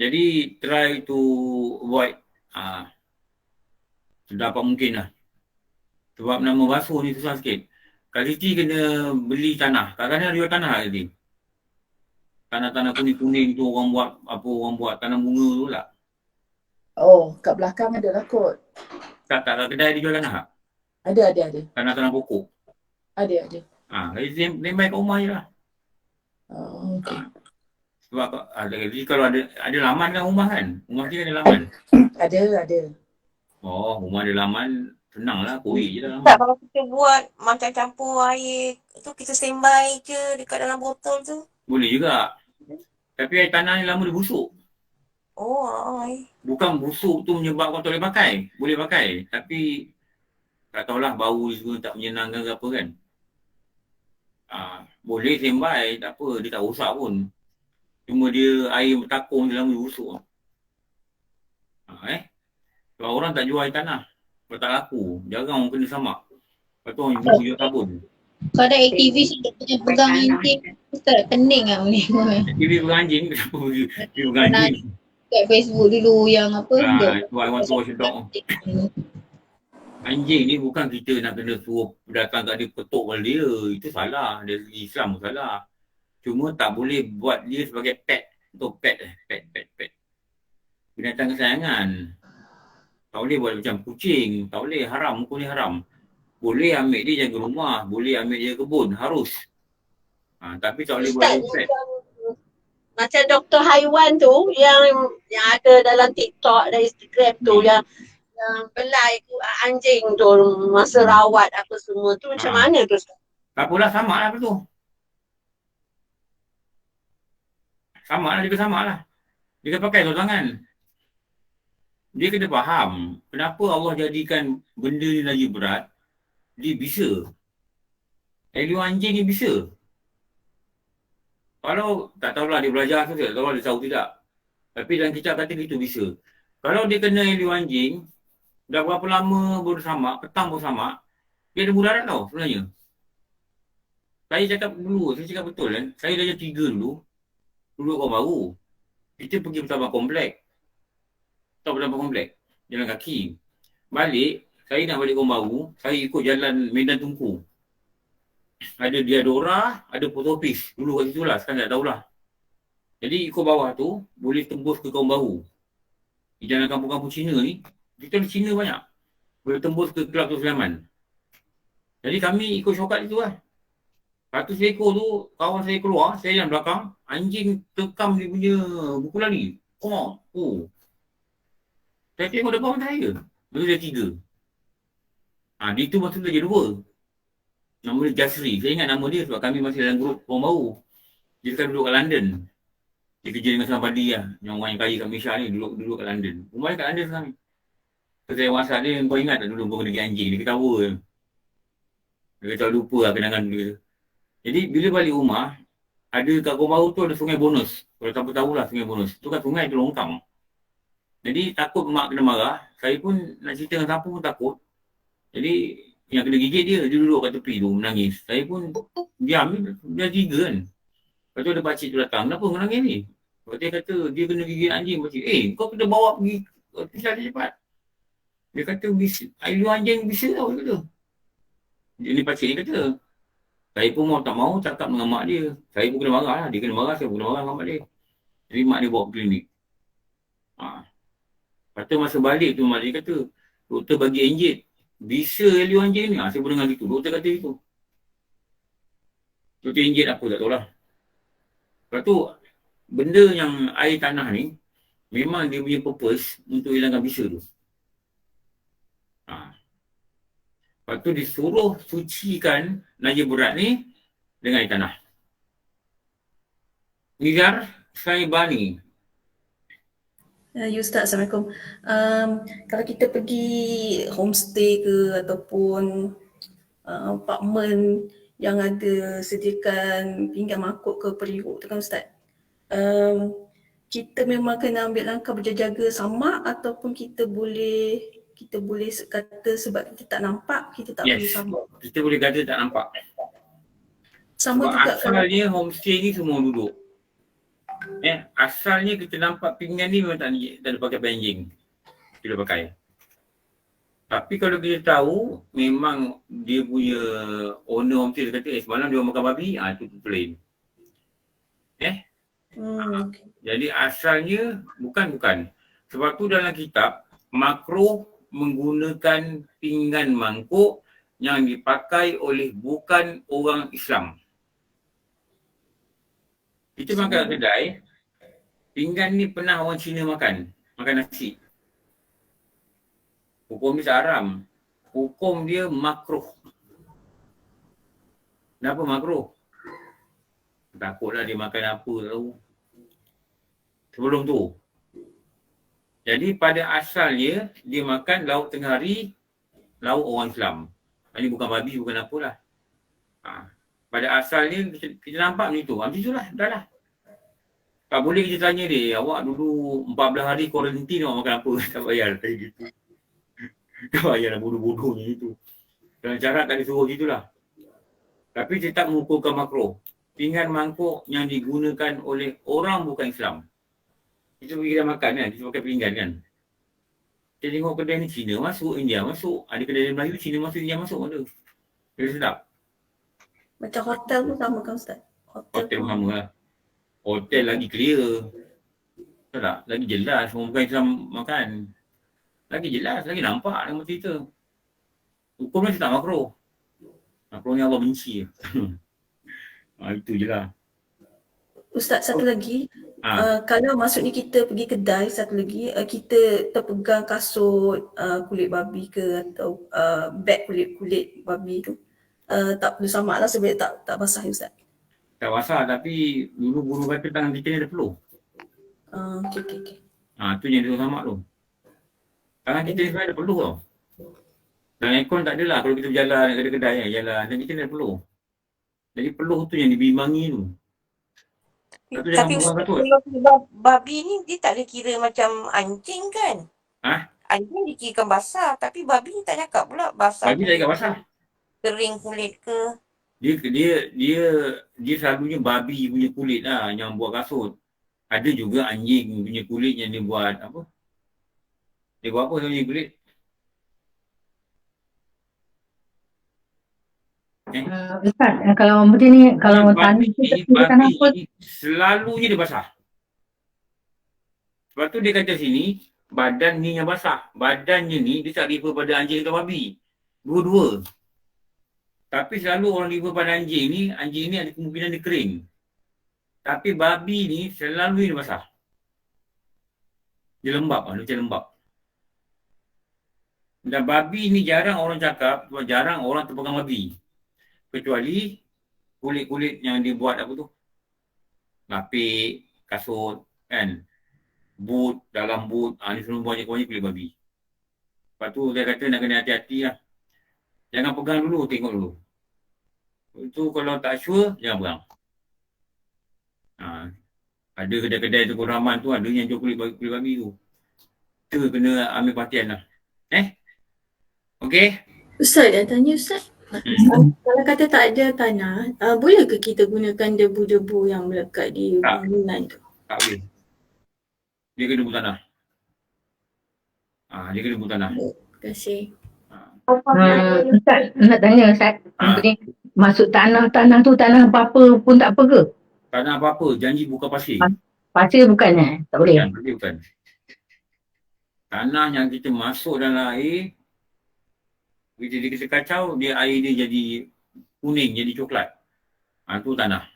Jadi try to avoid sedapat mungkin lah. Sebab nak membasuh ni susah sikit. Kak Siti kena beli tanah. Kadang-kadang jual tanah Kak Siti. Tanah-tanah kuning-kuning tu orang buat tanah bunga tu lah. Oh, kat belakang ada lah kot. Tak, kedai dia jual tanah tak? Ada. Tanah-tanah pokok. Ada. Jadi main kat rumah je lah. Okay. Sebab jadi kalau ada laman kan rumah kan? Rumah dia ada laman. Ada. Oh, rumah ada laman, senang lah, koi je lah laman. Tak, kalau kita buat macam campur air tu, kita standby je dekat dalam botol tu. Boleh juga. Tapi air tanah ni lama dia busuk. Bukan busuk tu menyebabkan tak boleh pakai. Boleh pakai. Tapi tak tahulah bau semua tak menyenangkan ke apa kan. Boleh standby, tak apa. Dia tak rosak pun. Cuma dia air takung dia lama dia busuk. Kalau orang tak jual air tanah. Kalau tak laku. Jarang orang kena samak. Lepas tu orang jual sabun. Kau ada aktivis yang pegang anjing, Ustaz, pening lah ni. Aktivis pegang anjing, kenapa pergi pegang anjing? Kat Facebook dulu yang apa? Itu I want to watch a dog. Anjing ni bukan kita nak kena suruh datang kat dia petuk pada dia. Itu salah. Dari segi Islam salah. Cuma tak boleh buat dia sebagai pet. Untuk pet. Binatang kesayangan. Tak boleh buat macam kucing. Tak boleh. Haram. Hukum ni haram. Boleh ambil dia jaga rumah. Boleh ambil dia kebun. Harus. Tapi tak boleh buat dia pet. Macam doktor haiwan tu yang ada dalam TikTok dan Instagram tu yang belai anjing tu masa rawat apa semua tu macam mana tu? Tak apalah, sama lah tu. Sama lah. Dia kena pakai tu tangan. Dia kena faham kenapa Allah jadikan benda ni lagi berat. Dia bisa. Elio anjing ni bisa. Kalau tak tahulah dia belajar ke tak tahulah dia tahu tidak. Tapi dalam kitab kata gitu bisa. Kalau dia kena elio anjing, dah berapa lama baru samak, petang baru samak, dia ada mudarat tau sebenarnya. Saya cakap betul kan. Saya dah jadi 3 dulu. Duduk orang baru. Kita pergi bersama komplek. Tak bersama komplek. Jalan kaki. Balik, saya nak balik orang baru, saya ikut jalan Medan Tunku. Ada Diadora, ada Potopis. Dulu kat situ lah, sekarang tak tahulah. Jadi ikut bawah tu, boleh tembus ke Kaum Baru. Di jalan kampung-kampung Cina ni, kita ada Cina banyak. Boleh tembus ke Kelab Sultan Sulaiman. Jadi kami ikut shortcut itu lah. Lepas tu seekor tu, kawan saya keluar, saya yang belakang, anjing tekam dia punya buku lari. Saya tengok depan mata saya. Dia dah 3. Dia tu masa tu dia 2. Nama dia Jasri. Saya ingat nama dia sebab kami masih dalam grup orang baru. Dia sekarang duduk kat London. Dia kerja dengan Sama Padi lah. Yang orang yang kaya kat Malaysia ni duduk kat London. Rumah dia kat London sekarang ni. Saya WhatsApp dia, kau ingat tak dulu kau kena pergi anjing? Dia ketawa je. Dia kata lupa lah kenangan dia. Jadi bila balik rumah, ada kat Kaum Baru tu ada Sungai Bonus. Kalau tak tahulah Sungai Bonus. Tu kan sungai tu longkang. Jadi takut mak kena marah. Saya pun nak cerita dengan siapa pun takut. Jadi yang kena gigit dia duduk kat tepi tu menangis. Saya pun diam, dia 3 kan. Lepas tu ada pakcik tu datang, kenapa kau menangis ni? Lepas dia kata dia kena gigit anjing. Pakcik, kau kena bawa pergi pisah dia cepat. Dia kata, air anjing bisa tau, dia kata. Jadi pakcik ni kata, saya pun tak mau cakap dengan mak dia. Saya pun kena marah lah, dia kena marah, saya pun kena marah dengan mak dia. Jadi mak dia bawa ke klinik. Lepas tu masa balik tu mak dia kata, doktor bagi enjit. Bisa elio anjing ni? Saya pun dengar gitu. Doktor kata gitu. Doktor enjit apa tak tahulah. Lepas tu, benda yang air tanah ni, memang dia punya purpose untuk hilangkan bisa tu. Lepas tu disuruh sucikan najis berat ni dengan air tanah. Nizar Saibani. Ya Ustaz, Assalamualaikum. Kalau kita pergi homestay ke ataupun apartmen yang ada sediakan pinggan mangkuk ke periuk tu kan Ustaz, kita memang kena ambil langkah berjaga-jaga sama ataupun kita boleh kata sebab kita tak nampak, kita tak perlu Yes, sama. kita boleh kata tak nampak. Sama Sebab juga asalnya homestay ni semua duduk. Asalnya kita nampak pinggan ni memang tak ada pakai banjing. Kita pakai. Tapi kalau kita tahu memang dia punya owner homestay dia kata semalam dia makan babi, itu lain. Jadi asalnya bukan. Sebab tu dalam kitab makruh menggunakan pinggan mangkuk yang dipakai oleh bukan orang Islam. Kita makan kedai, pinggan ni pernah orang Cina makan nasi. Hukum dia haram. Hukum dia makruh. Kenapa makruh? Takutlah dia makan apa tahu. Sebelum tu. Jadi pada asalnya dia makan lauk tengah hari, lauk orang Islam. Ini bukan babi, bukan apalah. Pada asalnya kita nampak macam tu. Habis itulah, dah lah. Tak boleh kita tanya dia, awak dulu 14 hari kuarantin awak makan apa? Tak payah kayak gitu. Tak payah lah bodoh-bodoh macam itu. Dalam cara tak disuruh gitulah. Tapi tetap mengukurkan makruh. Pinggan mangkuk yang digunakan oleh orang bukan Islam. Kita pergi kedai makan kan, kita pakai pinggan kan. Kita tengok kedai ni Cina masuk, India masuk. Ada kedai Melayu, Cina masuk, India masuk ada. Jadi sedap. Macam hotel tu sama kan Ustaz? Hotel sama lah. Hotel lagi clear. Tak? Lagi jelas orang bukan Islam makan. Lagi jelas, lagi nampak nama cerita. Hukum ni tak makruh. Makruh ni Allah benci. Itu je lah. Ustaz, satu lagi. Kalau maksudnya kita pergi kedai, satu lagi, kita terpegang kasut kulit babi ke atau beg kulit babi tu, tak perlu samak lah sebab tak basah ya Ustaz? Tak basah tapi dulu guru kata tangan kita ni ada peluh. Okay. Tu yang dia samak tu. Tangan kita ni sebenarnya ada peluh tau. Dan aircon tak adalah kalau kita berjalan ke kedai jalan. Dan kita ni ada peluh. Jadi peluh tu yang dibimbangi tu. Tapi kalau babi ni dia tak ada kira macam anjing kan? Anjing dikirakan basah tapi babi ni tak cakap pula basah. Babi tak cakap basah. Kering kulit ke? Dia selalunya babi punya kulit lah yang buat kasut. Ada juga anjing punya kulit yang dia buat apa? Dia buat apa punya kulit? Ustaz, kalau macam ni, kalau tanah babi selalunya dia basah. Sebab tu dia kata sini, badan ni yang basah. Badannya ni dia tak refer pada anjing atau babi. Dua-dua. Tapi selalu orang refer pada anjing ni ada kemungkinan dia kering. Tapi babi ni selalu dia basah. Dia lembab, dia macam lembab. Dan babi ni jarang orang cakap, jarang orang terpegang babi. Kecuali kulit-kulit yang dia buat apa tu. Lapik, kasut, kan. Boot, dalam boot, ni semua banyak kulit babi. Lepas tu dia kata nak kena hati-hati lah. Jangan pegang dulu, tengok dulu. Itu kalau tak sure, jangan pegang. Ada kedai-kedai tu Rahman tu ada yang jual kulit babi tu. Kita kena ambil perhatian lah. Okey? Ustaz, nak tanya Ustaz. Kalau kata tak ada tanah, boleh ke kita gunakan debu-debu yang melekat di bangunan tu? Tak boleh. Dia kena debu tanah. Dia kena debu tanah. Terima kasih. Ustaz, nak tanya Ustaz. Masuk tanah tu tanah apa-apa pun tak apa ke? Tanah apa-apa, janji bukan pasir. Pasir bukan tak boleh? Bukan. Tanah yang kita masuk dalam air, bila kita kacau, air dia jadi kuning, jadi coklat. Itu tanah.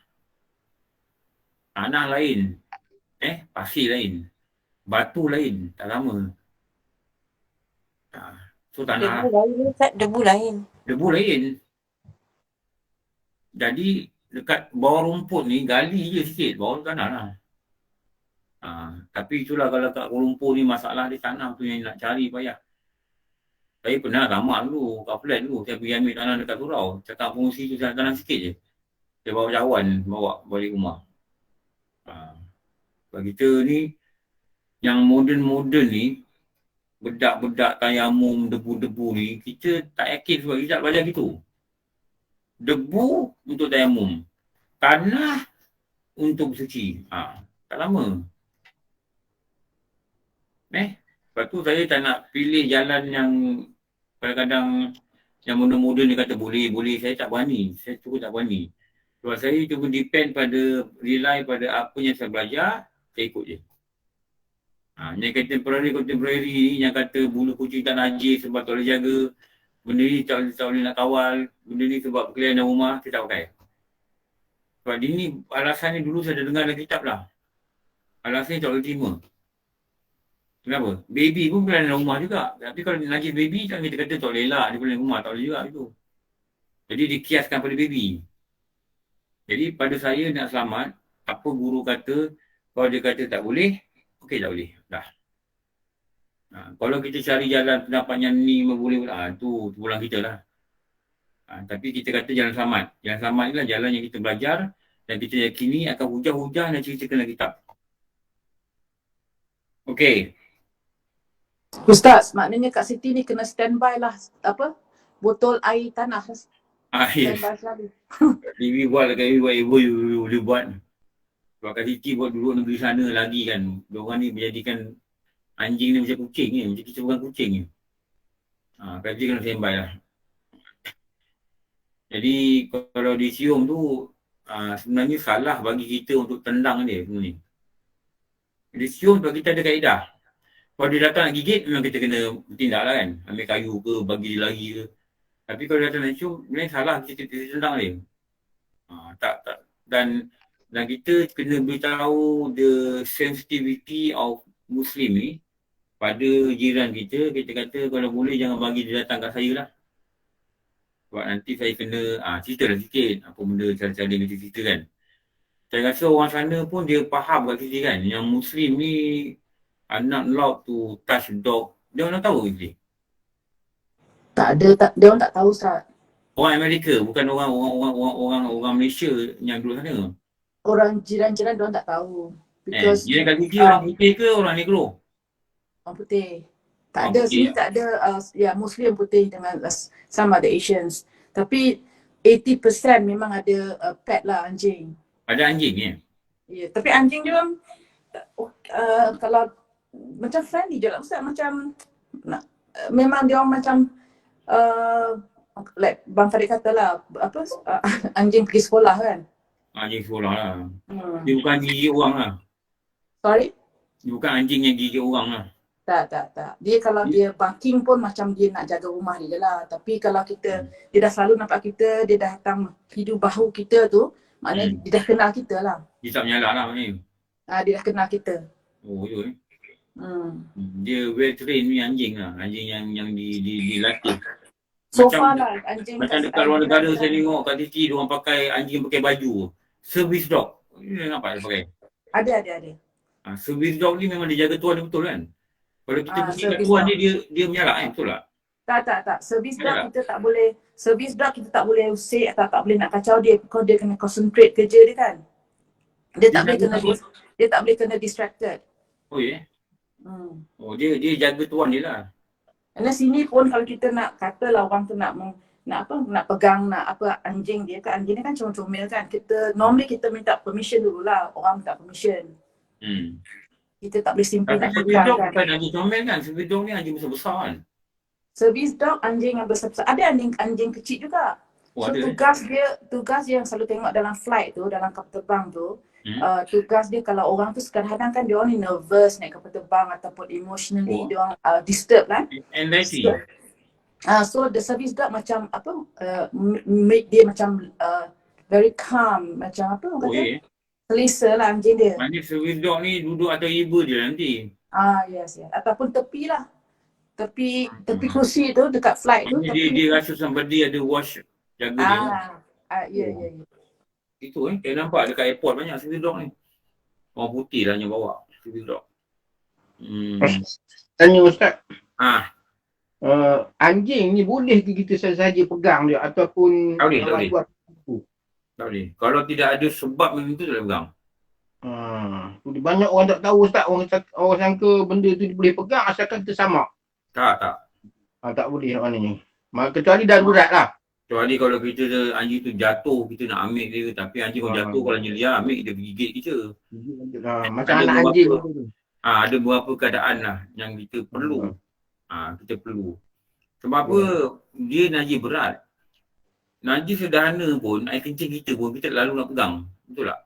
Tanah lain. Pasir lain. Batu lain, tak sama. So tanah. Debu lain. Jadi dekat bawah rumput ni gali je sikit, bawah tanah lah. Tapi itulah kalau kat Kuala Lumpur ni masalah di tanah tu yang nak cari payah. Saya pernah ramak dulu, kat flat dulu. Saya pergi ambil tanah dekat surau. Cakap fungsi tu tanah sikit je. Saya bawa cawan, bawa balik rumah. Bagi kita ni, yang moden-moden ni, bedak-bedak tayamum, debu-debu ni, kita tak yakin sebab kita tak belajar gitu. Debu untuk tayamum. Tanah untuk bersuci. Tak lama. Lepas tu saya tak nak pilih jalan yang kadang-kadang yang moden-moden dia kata boleh. Saya tak berani. Saya cukup tak berani. Sebab saya cuma depend pada, rely pada apa yang saya belajar, saya ikut je. Yang contemporary ni, yang kata bulu kucing tak najis sebab tak boleh jaga, benda ni tak boleh nak kawal, benda ni sebab perkelahian dalam rumah, saya tak pakai. Sebab ini alasan ni dulu saya dah dengar dalam kitab lah. Alasan ni tak boleh terima. Kenapa? Baby pun perkelahian dalam rumah juga. Tapi kalau najis baby, kan kita kata tak boleh elak, dia perkelahian rumah, tak boleh juga itu. Jadi dikiaskan pada baby. Jadi pada saya nak selamat, apa guru kata, kalau dia kata tak boleh, okey tak boleh. Dah. Kalau kita cari jalan pendapat yang ni boleh, tu pulang kita lah. Tapi kita kata jalan selamat. Jalan selamat ni lah jalan yang kita belajar dan kita yakini akan hujah-hujah dan ceritakan dalam kitab. Okey. Ustaz, maknanya Kak Siti ni kena standby lah botol air tanah. Standby selalu. Ibu buat dekat ibu boleh buat. Sebab Kak Siti buat duduk negeri sana lagi kan. Diorang ni menjadikan anjing ni macam kucing ni. Macam kita bukan kucing ni. Kak Siti kena standby lah. Jadi kalau disium tu sebenarnya salah bagi kita untuk tendang dia sebenarnya. Disium sebab kita ada kaedah. Kalau dia datang nak gigit, memang kita kena bertindak lah kan. Ambil kayu ke, bagi dia lari ke. Tapi kalau dia datang nak cium, sebenarnya salah kita tendang dia. Dan kita kena beritahu the sensitivity of Muslim ni pada jiran kita. Kita kata kalau boleh jangan bagi dia datang kat saya lah. Sebab nanti saya kena, cerita lah sikit apa benda cara-cara dia cerita kan. Saya rasa orang sana pun dia faham kat kita kan. Yang Muslim ni are not allowed to touch dog. Dia orang tahu ke? Tak ada, dia orang tak tahu Ustaz. Orang Amerika, bukan orang Malaysia yang duduk sana. Orang jiran-jiran dia orang tak tahu. Because jiran kat sini orang putih ke orang negro? Orang putih. Tak ada, sini tak ada Muslim putih dengan some other Asians. Tapi 80% memang ada pet lah, anjing. Ada anjing ya? Ya, tapi anjing dia orang kalau macam friendly je lah Ustaz, macam memang dia orang macam like Bang Farid kata lah, anjing pergi sekolah kan. Anjing sekolah lah. Dia bukan gigit orang lah. Sorry? Dia bukan anjing yang gigit orang lah. Tak. Dia kalau dia barking pun macam dia nak jaga rumah dia je lah. Tapi kalau dia dah selalu nampak kita, dia dah datang hidup bahu kita tu, maknanya dia dah kenal kita lah. Dia tak menyalak lah maknanya. Dia dah kenal kita. Oh, betul Dia well trained ni anjing lah. Anjing yang dilatih. So far lah anjing. Macam dekat luar negara saya tengok kat Titi diorang pakai anjing pakai baju. Service dog. Ni nampak dia pakai. Ada. Service dog ni memang dia jaga tuan dia betul kan? Kalau kita pergi kat tuan dia menyalak kan? Betul tak? Tak. Service dog kita tak boleh. Service dog kita tak boleh usik atau tak boleh nak kacau dia. Because dia kena concentrate kerja dia kan. Dia tak boleh kena distracted. Oh ya? Oh dia jaga tuan dia lah. Kerana sini pun kalau kita nak katalah orang tu nak pegang anjing dia kan, anjing dia kan comel-comel kan. Normally kita minta permission dululah, orang minta permission. Kita tak boleh simpan nak pegang kan. Bukan anjing comel kan, service dog ni anjing besar-besar kan. Service dog anjing yang besar-besar, ada anjing kecil juga. So tugas dia yang selalu tengok dalam flight tu, dalam kapal terbang tu, tugas dia kalau orang tu kadang-kadang kan dia orang ni nervous naik kapal terbang ataupun emotionally dia orang disturb kan. Anxiety. So the service dog macam make dia macam very calm, macam apa orang kata? Selesa lah anjing dia. Maknanya service dog ni duduk atas riba je nanti. Yes. Ataupun tepi lah. Tepi kursi tu dekat flight tu. Dia rasa somebody ada watch jaga dia. Ya. Itu kita nampak dekat airport banyak service dog ni. Orang putih lah yang bawa. to be dog. Tanya Ustaz. Ah. Anjing ni boleh ke kita saja pegang dia ataupun Tak boleh, tak awak boleh. buat Tak boleh. Kalau tidak ada sebab macam tu, tak boleh pegang. Banyak orang tak tahu Ustaz. Orang sangka benda tu boleh pegang asalkan tersamak. Tak. Tak boleh maknanya. Kecuali darurat lah. Kecuali kalau kita anjing tu jatuh, kita nak ambil dia. Tapi anjing kalau jatuh, kalau anjing liar, ambil dia gigit kita. Macam anak anjing tu. Ada beberapa keadaan lah yang kita perlu. Kita perlu. Sebab apa? Dia najis berat. Najis sederhana pun, air kencing kita pun kita lalu nak pegang. Betul tak?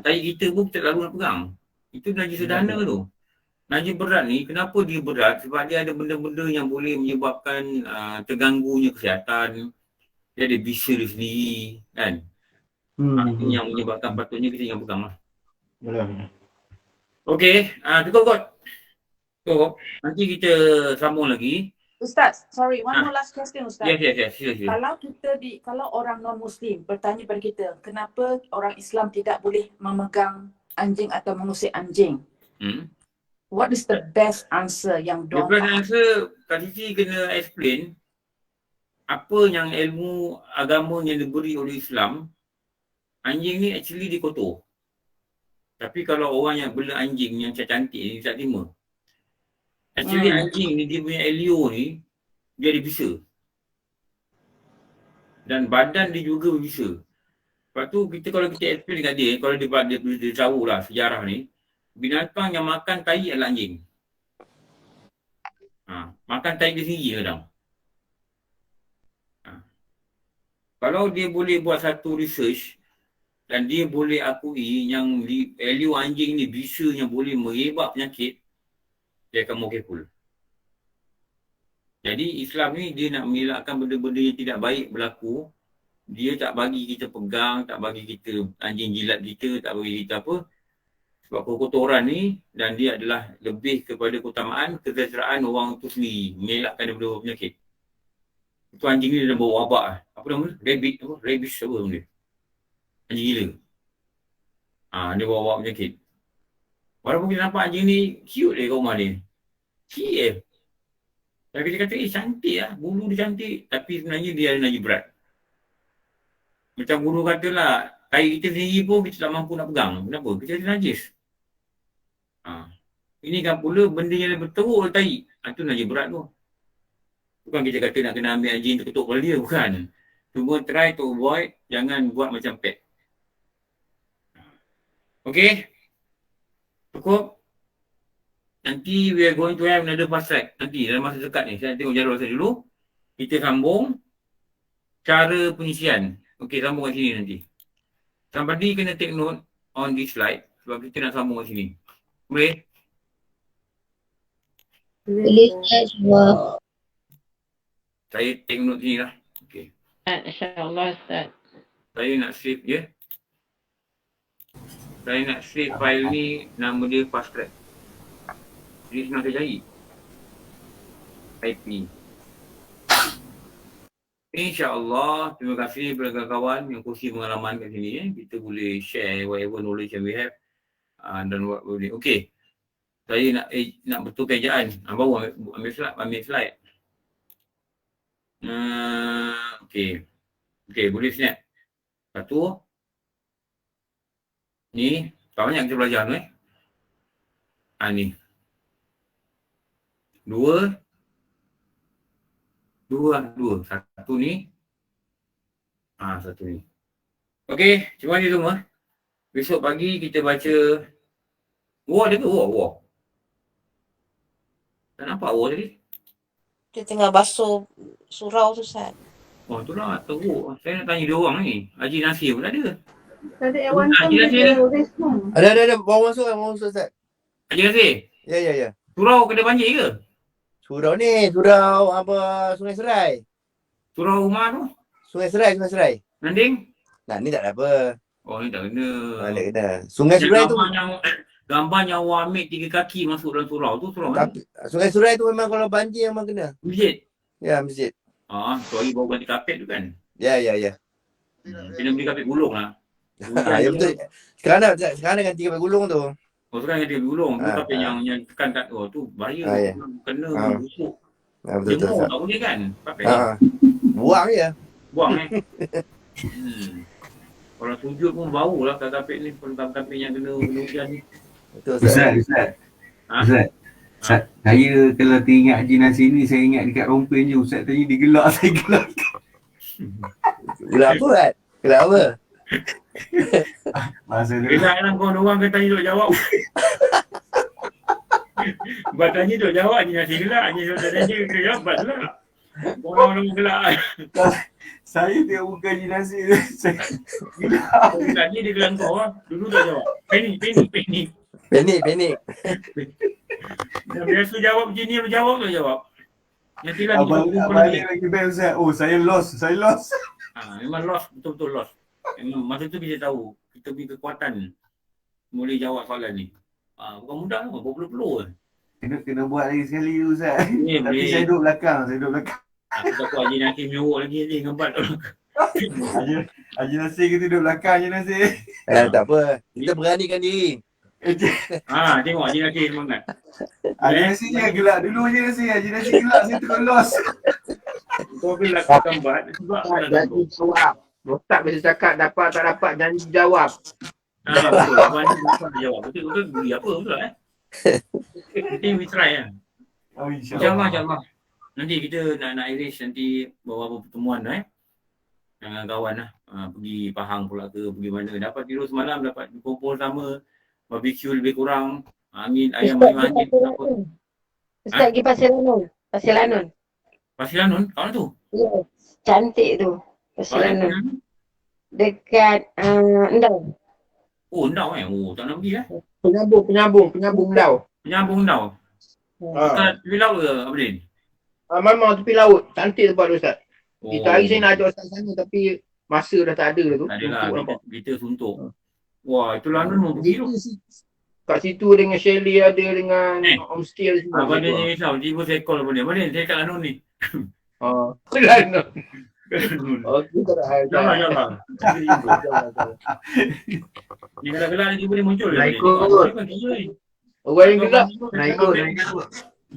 Tai kita pun kita lalu nak pegang. Itu najis sederhana tu. Najis berat ni, kenapa dia berat? Sebab dia ada benda-benda yang boleh menyebabkan terganggunya kesihatan. Dia ada bisa dia sendiri, kan? Itu yang menyebabkan patutnya kita jangan pegang lah. Okey, cukup kot. Nanti kita sambung lagi. Ustaz, sorry, one more last question Ustaz. Yes. Sila. Kalau orang non-Muslim bertanya pada kita, kenapa orang Islam tidak boleh memegang anjing atau mengusik anjing? What is the best answer yang The best answer, Kak Cici kena explain apa yang ilmu agama yang diberi oleh Islam. Anjing ni actually dia kotor. Tapi kalau orang yang bela anjing yang cantik ni tak terima. Actually anjing ni dia punya elio ni dia ada bisa. Dan badan dia juga berbisa. Lepas tu kalau kita explain dekat dia, kalau dia tahu lah sejarah ni, binatang yang makan tai adalah anjing. Makan tai dia sendiri kadang. Kalau dia boleh buat satu research dan dia boleh akui yang elio anjing ni bisa yang boleh merebak penyakit, dia akan more careful. Jadi Islam ni dia nak mengelakkan benda-benda yang tidak baik berlaku. Dia tak bagi kita pegang, tak bagi kita anjing jilat kita, tak bagi kita apa. Sebab kotoran ni dan dia adalah lebih kepada keutamaan kesejahteraan orang tu sendiri, mengelakkan daripada penyakit. Itu anjing ni dah bawa wabak lah. Apa nama dia? Rabies apa nama dia? Anjing gila. Dia bawa wabak penyakit. Walaupun kita nampak anjing ni cute dia kat rumah dia. Cute. Dan kita kata, cantik lah. Bulu dia cantik. Tapi sebenarnya dia ada najis berat. Macam guru katalah, tai kita sendiri pun kita tak mampu nak pegang. Kenapa? Kita ada najis. Ini kan pula benda yang berteruk oleh tai. Itu najis berat tu. Bukan kita kata nak kena ambil anjing ketuk kepala dia. Bukan. Cuma try to avoid. Jangan buat macam pet. Okay. Cukup. Nanti we are going to have another fast track. Nanti dalam masa dekat ni. Saya tengok jadual saya dulu. Kita sambung cara pengisian. Okey, sambung kat sini nanti. Somebody kena take note on this slide. Sebab kita nak sambung kat sini. Boleh? Boleh Ustaz. Saya take note sini lah. Okey. InsyaAllah Ustaz. Saya nak save je. Saya nak save file ni, nama dia fast track. Jadi senang saya cari. IP. InsyaAllah, terima kasih kepada kawan-kawan yang kongsi pengalaman kat sini. Kita boleh share whatever knowledge yang we have. Dan what boleh. Okey. Saya nak betulkan ejaan. Baru ambil slide. Okey. Okey, boleh snap. Satu. Ni, banyak kita belajar tu ni. Dua. Satu ni. Satu ni. Okey, cuma ni semua. Besok pagi kita baca war dia ke? War. Tak nampak war tadi. Dia tengah basuh surau tu Ustaz. Oh tu lah, teruk. Saya nak tanya dia orang ni. Haji Nasir pun ada. Tadi Ewan Tom dia respon. Ada. Bawa masuk Ustaz. Haji Nasir? Ya. Surau kena banjir ke? Surau Sungai Serai. Surau rumah tu? Sungai Serai. Nanding? Nah, ni tak ada apa. Oh, ni tak kena. Tak kena. Sungai Serai tu gambar yang awak ambil 3 kaki masuk dalam surau tu surau. Tapi Sungai Serai tu memang kalau banjir memang kena. Masjid? Ya, masjid. Sorry baru ganti kapet tu kan? Ya. Kena beli kapet gulung lah. Ya betul. Sekarang dah ganti kapet gulung tu. Oh sekarang dia gulung tu, tapi Ah. yang tekan kat tu bahaya. Ya. Kena busuk. Betul betul. Jemur Ustaz. tak boleh kan? Pakai. Buang je. Buang Orang sujud pun bau lah kat kapit ni, kapit yang kena hujan ni. Betul Ustaz. Saya kalau teringat Haji Nasir ni, saya ingat dekat rompen je. Ustaz tadi dia gelak, saya gelak. Gelak apa kan? Gelak apa? Masa tu. Gelak lah kau orang kata duk jawab. Buat tanya duk jawab Haji Nasir gelak. Haji Nasir gelak, buat gelak. Orang gelak. Saya tengok muka Haji Nasir tu, saya gelak. Tadi dia gelang kau lah. Dulu tak jawab. Panik. Panik. Yang biasa jawab macam ni, lu jawab tak jawab. Yang tilang Abang lagi best Ustaz. Oh, saya lost. Memang lost, betul-betul lost. Memang masa tu kita tahu, kita punya kekuatan boleh jawab soalan ni. Bukan mudah lah, berpeluh-peluh kan. Kena buat lagi sekali Ustaz. Tapi boleh. saya duduk belakang. Aku takut Haji Nasir menyorok lagi ni, ngembat. Haji Nasir kita duduk belakang Haji Nasir. Tak apa. Kita beranikan diri. Tengok Haji Nasir semangat. Haji Nasir jangan gelak dulu Haji Nasir. Haji Nasir gelak, saya terus lost. Kau bila kau gambar, sebab kau nak Janji jawab. Ustaz biasa cakap dapat tak dapat janji jawab. Betul. Abang ni dapat jawab. Betul beli apa betul Kita we try kan. InsyaAllah. Nanti kita nak arrange nanti beberapa pertemuan dengan kawan pergi Pahang pula ke, pergi mana. Dapat tidur semalam, dapat kumpul sama, barbecue lebih kurang, angin, ayam angin. Ustaz pergi Pasir Lanun. Pasir Lanun? Kat mana tu? Ya, cantik tu. Pasir Lanun. Dekat Endau. Oh, Endau Oh, tak nak pergi Penyambung Endau. Penyambung Endau. Dekat tepi laut ke, Abdin? Memang tepi laut. Cantik tempat tu Ustaz. Kita hari saya nak ajak Ustaz sana tapi masa dah tak ada tu. Tak adalah, kita suntuk. Wah, itu London mau pergi tu. Kat situ dengan chalet ada, dengan homestay ada semua. Abang dia risau, tiba saya call apa dia. Abang saya kat London ni. London. Jangan. Ni gelak-gelak ni tiba dia muncul. Nak ikut. Orang yang gelak. Nak ikut.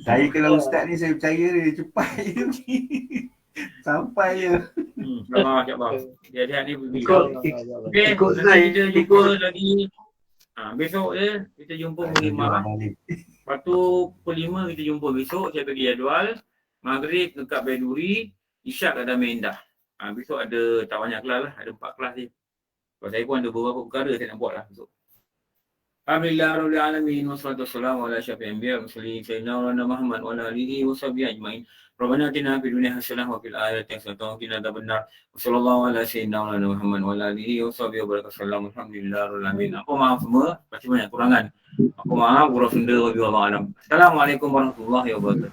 Saya kalau Ustaz ni saya percaya dia cepat je. Sampai je. InsyaAllah. Dia ni pergi. Okey, kita jumpa lagi. Besok kita jumpa mengimak. Lepas tu pukul 5 kita jumpa besok. Saya bagi jadual. Maghrib dekat Baiduri. Isyak kat Damai Indah. Besok ada tak banyak kelas lah. Ada 4 kelas je. Sebab saya pun ada beberapa perkara saya nak buat lah besok. Alhamdulillah Rabbil Alamin. Wassalatu wassalamu ala asyrafil anbiya wa mursalin sayyidina Muhammad wa ala alihi wa sahbihi ajmain. Rabbana atina fid dunya hasanah wa fil akhirati hasanah wa qina adzabannar. Wassallallahu ala sayyidina Muhammad wa ala alihi wa sahbihi wa barakatuh. Alhamdulillah Rabbil Alamin. Aku maaf semua, pasti banyak kurangan. Aku maaf, gurau Sunda wallahu alam. Assalamualaikum warahmatullahi wabarakatuh.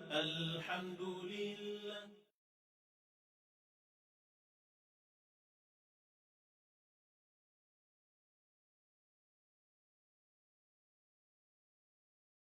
Alhamdulillah.